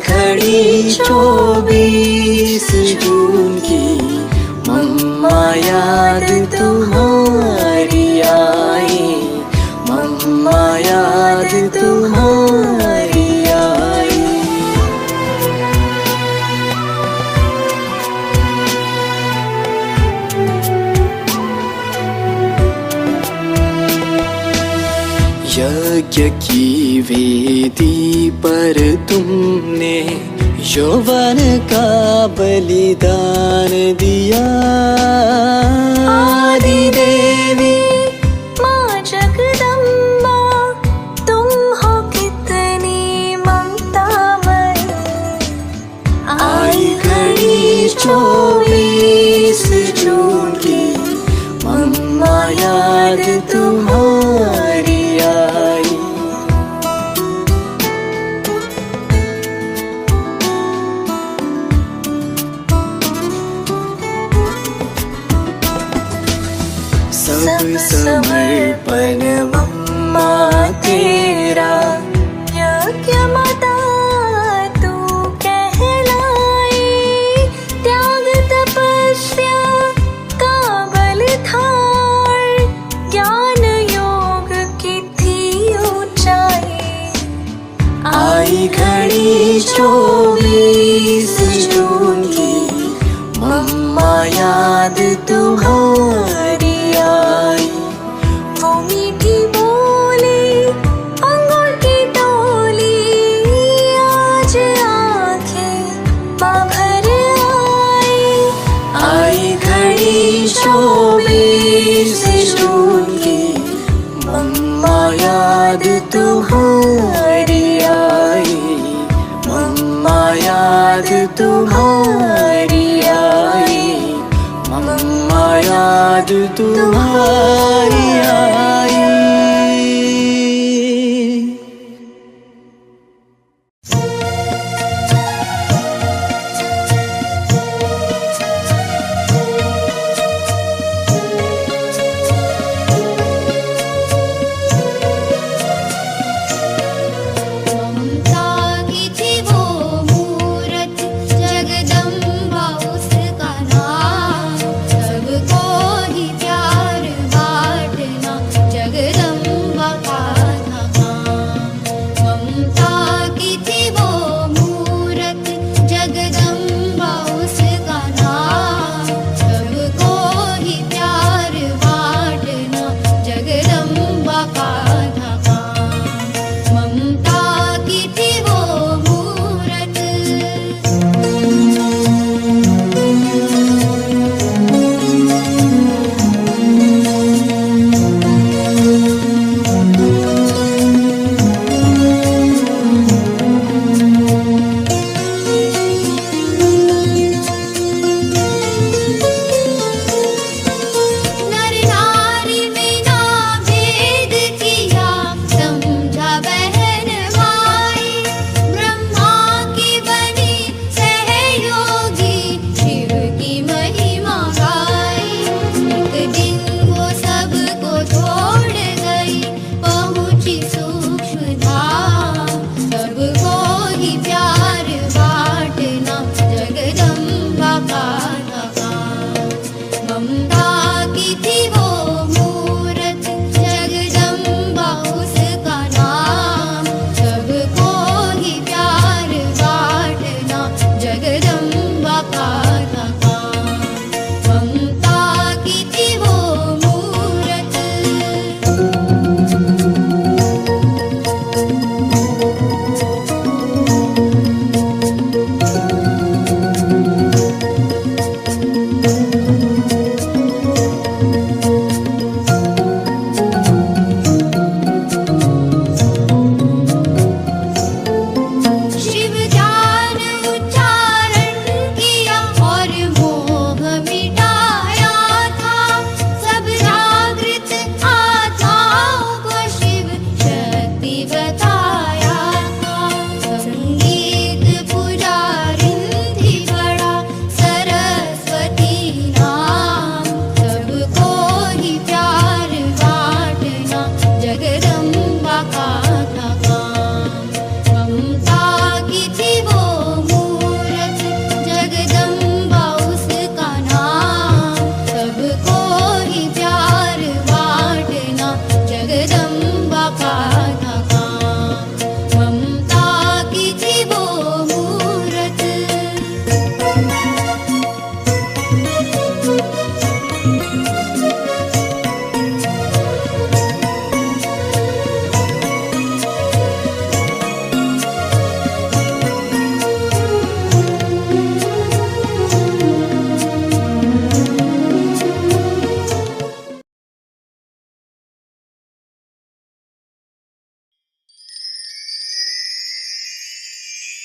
घड़ी 24 जून की, मम्मा याद तुम्हारी आई, मम्मा याद तुम्हारी आई। यज्ञ की वेदी पर तुमने यौवन का बलिदान दिया। आदि देवी माँ जगदम्बा, तुम हो कितनी ममतामयी। आई घड़ी 24 जून की, मम्मा याद तुम्हारी आई। सब समर्पण मम्मा तेरा, यज्ञ माता तू कहलाई। त्याग तपस्या का बलिदान, ज्ञान योग की थी ऊंचाई। आई घड़ी 24 जून की, मम्मा याद तुम्हारी आई। वो मीठी बोली अंगूर की टोली, आज आंखें माँ भर आई। आई घड़ी 24 जून की, मम्मा याद तुम्हारी आई, मम्मा याद तुम्हारी आई, मम्मा याद तुम्हारी आई। ममता की थी वो मूरत, जगदम्बा उसका नाम। सबको ही प्यार बांटना, जगदम्बा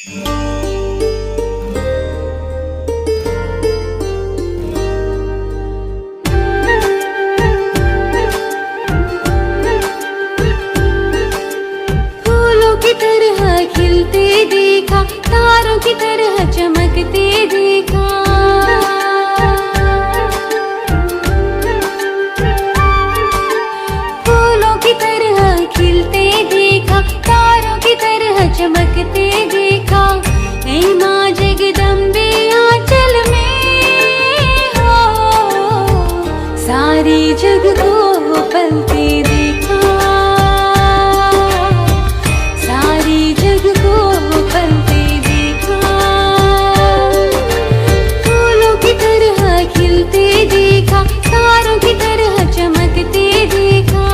फूलों की तरह खिलते देखा, तारों की तरह चमकते देखा। फूलों की तरह खिलते देखा, तारों की तरह चमकते देखा। ऐ माँ जगदम्बे आंचल में हो, सारी जग को पलते देखा, सारी जग को पलते देखा। फूलों की तरह खिलते देखा, तारों की तरह चमकते देखा।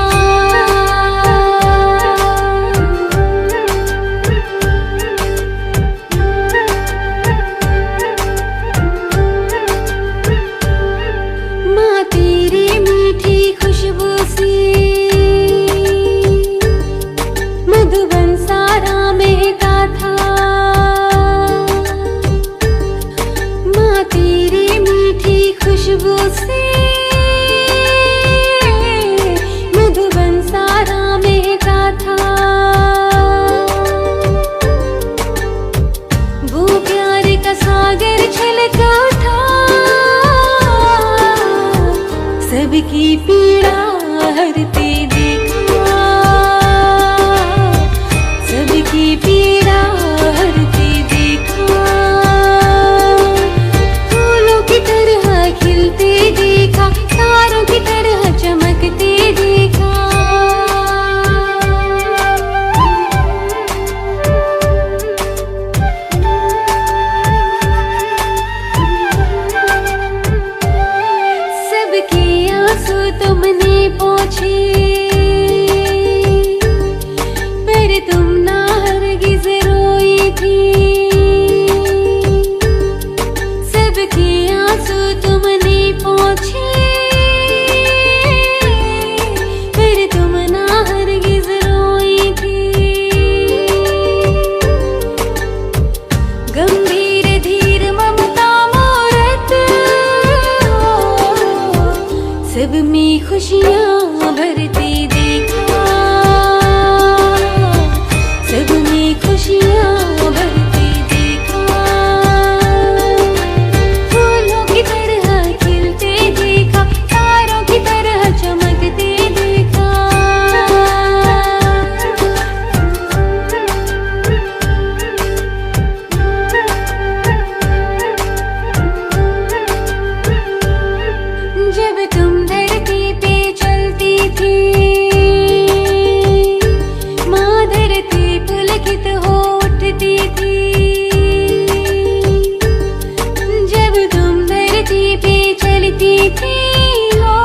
माँ तेरी मीठी खुशबू से मधुबन सारा महका था। माँ तेरी मीठी खुशबू से मधुबन सारा महका था। वो प्यार का सागर छलका उठा, सबकी पीड़ा हरते देखा, सबकी पीड़ा हरते देखा। फूलों की तरह खिलते देखा, तारों की तरह चमकते देखा। सबके आंसू तुमने पोंछे, पर तुम ना हरगिज रोई थी। सबके आंसू तुमने पोंछे, पर तुम ना हरगिज रोई थी। गंभीर धीर ममता मूरत हो, सब में खुशियाँ भरते देखा, सब में खुशियाँ भरते देखा। फूलों की तरह खिलते देखा, तारों की तरह चमकते देखा। जब तुम धरती पे चलती थी, माँ धरती पुलकित हो उठती थी। जब तुम धरती पे चलती थी हो,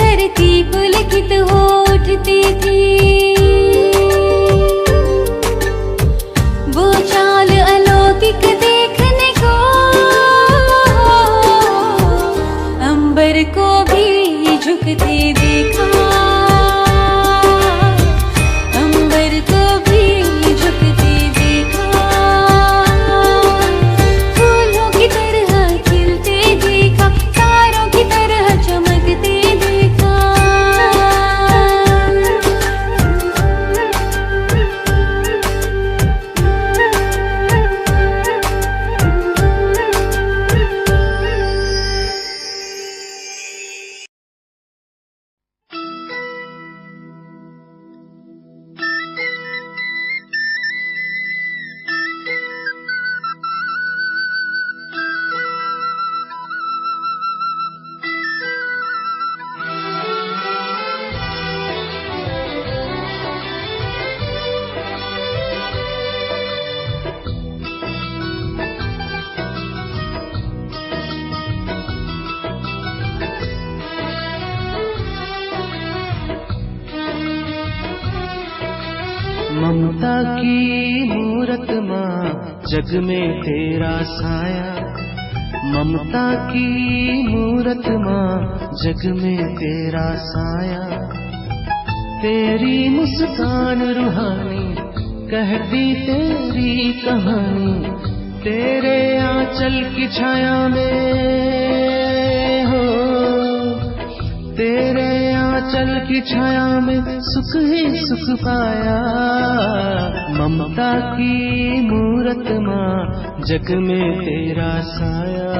धरती पुलकित हो उठती थी। वो चाल अलौकिक देखने को अंबर को भी झुकते देखा, अंबर को भी झुकते देखा। फूलों की तरह खिलते देखा, तारों की तरह चमकते देखा। ममता की मूरत माँ जग में तेरा साया, ममता की मूरत माँ जग में तेरा साया। तेरी मुस्कान रूहानी, कहती तेरी कहानी, तेरे आंचल की छाया में हो, तेरे आंचल की छाया में सुख ही सुख पाया। ममता की मूरत माँ, जग में तेरा साया।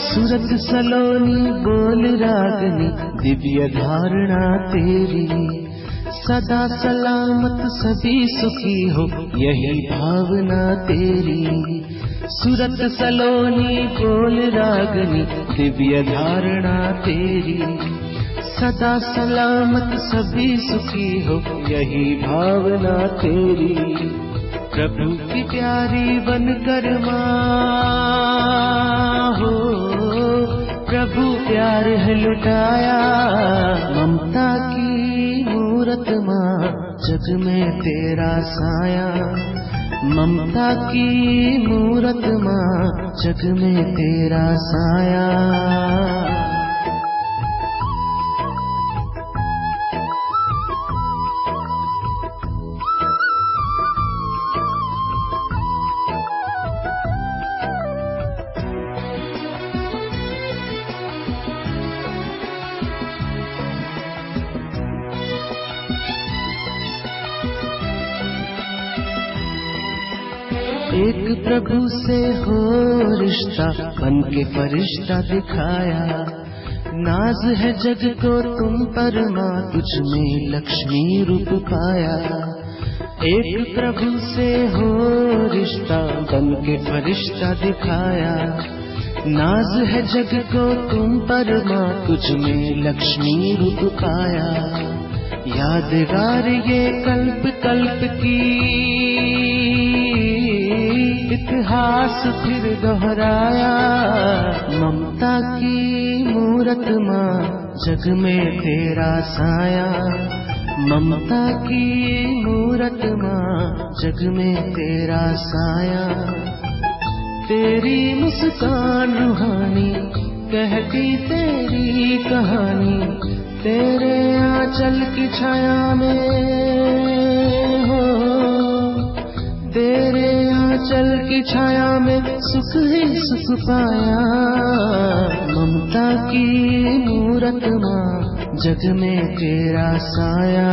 सूरत सलोनी बोल रागनी, दिव्य धारणा तेरी, सदा सलामत सभी सुखी हो यही भावना तेरी। सूरत सलोनी बोल रागनी, दिव्य धारणा तेरी, सदा सलामत सभी सुखी हो यही भावना तेरी। प्रभु की प्यारी बनकर माँ हो, प्रभु प्यार है लुटाया। ममता की मूरत माँ, जग में तेरा साया। ममता की मूरत माँ, जग में तेरा साया। एक प्रभु से हो रिश्ता, बन के फरिश्ता दिखाया। नाज है जग को तुम पर माँ, तुझ में लक्ष्मी रूप पाया। एक प्रभु से हो रिश्ता, बन के फरिश्ता दिखाया। नाज है जग को तुम पर माँ, तुझ में लक्ष्मी रूप पाया। यादगार ये कल्प कल्प की इतिहास फिर दोहराया। ममता की मूरत माँ, जग में तेरा साया। ममता की मूरत माँ, जग में तेरा साया। तेरी मुस्कान रूहानी, कहती तेरी कहानी, तेरे आंचल की छाया में हो, तेरे आंचल की छाया में सुख ही सुख पाया। ममता की मूरत माँ, जग में तेरा साया।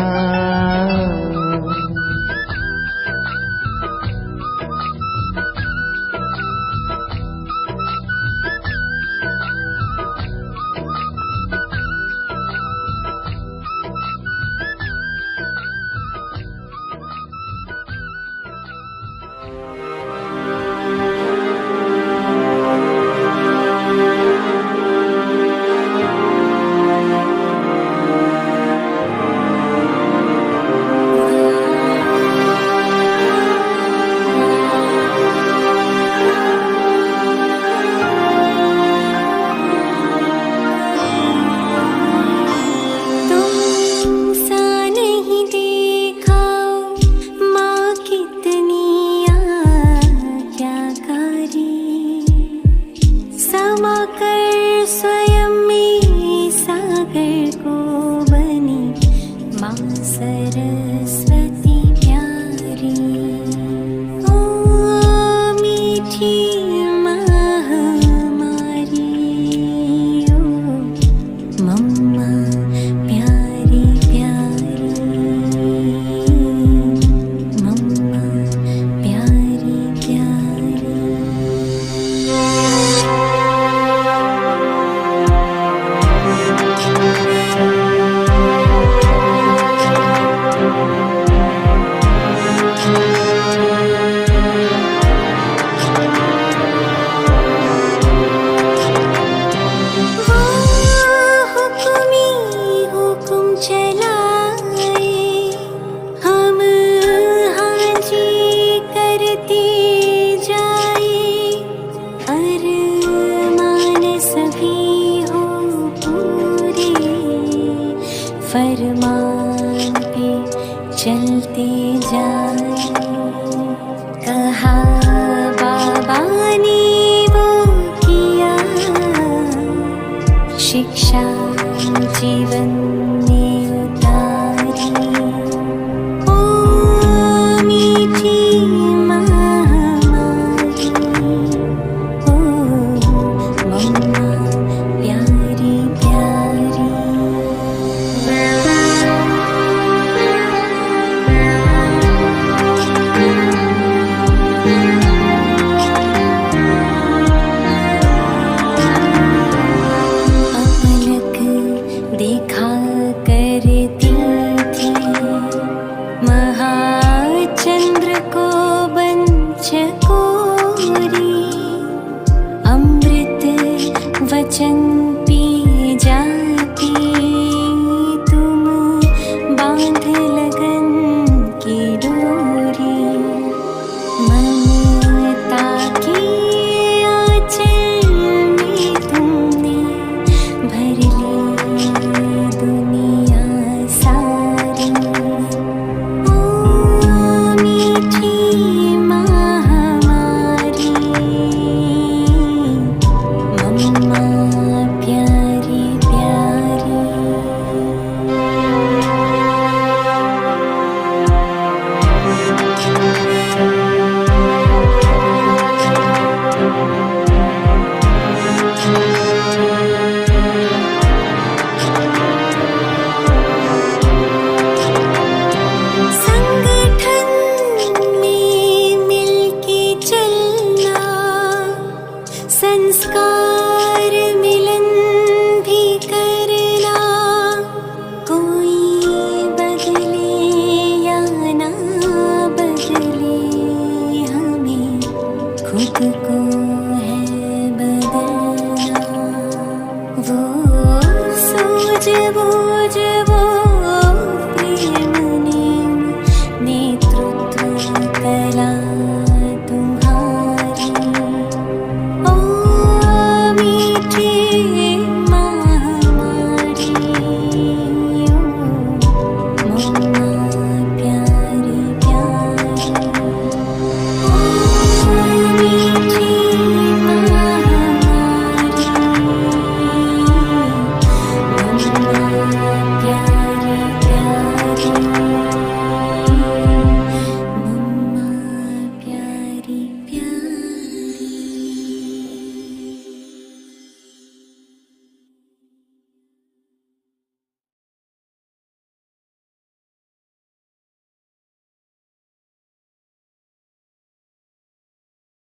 खुद को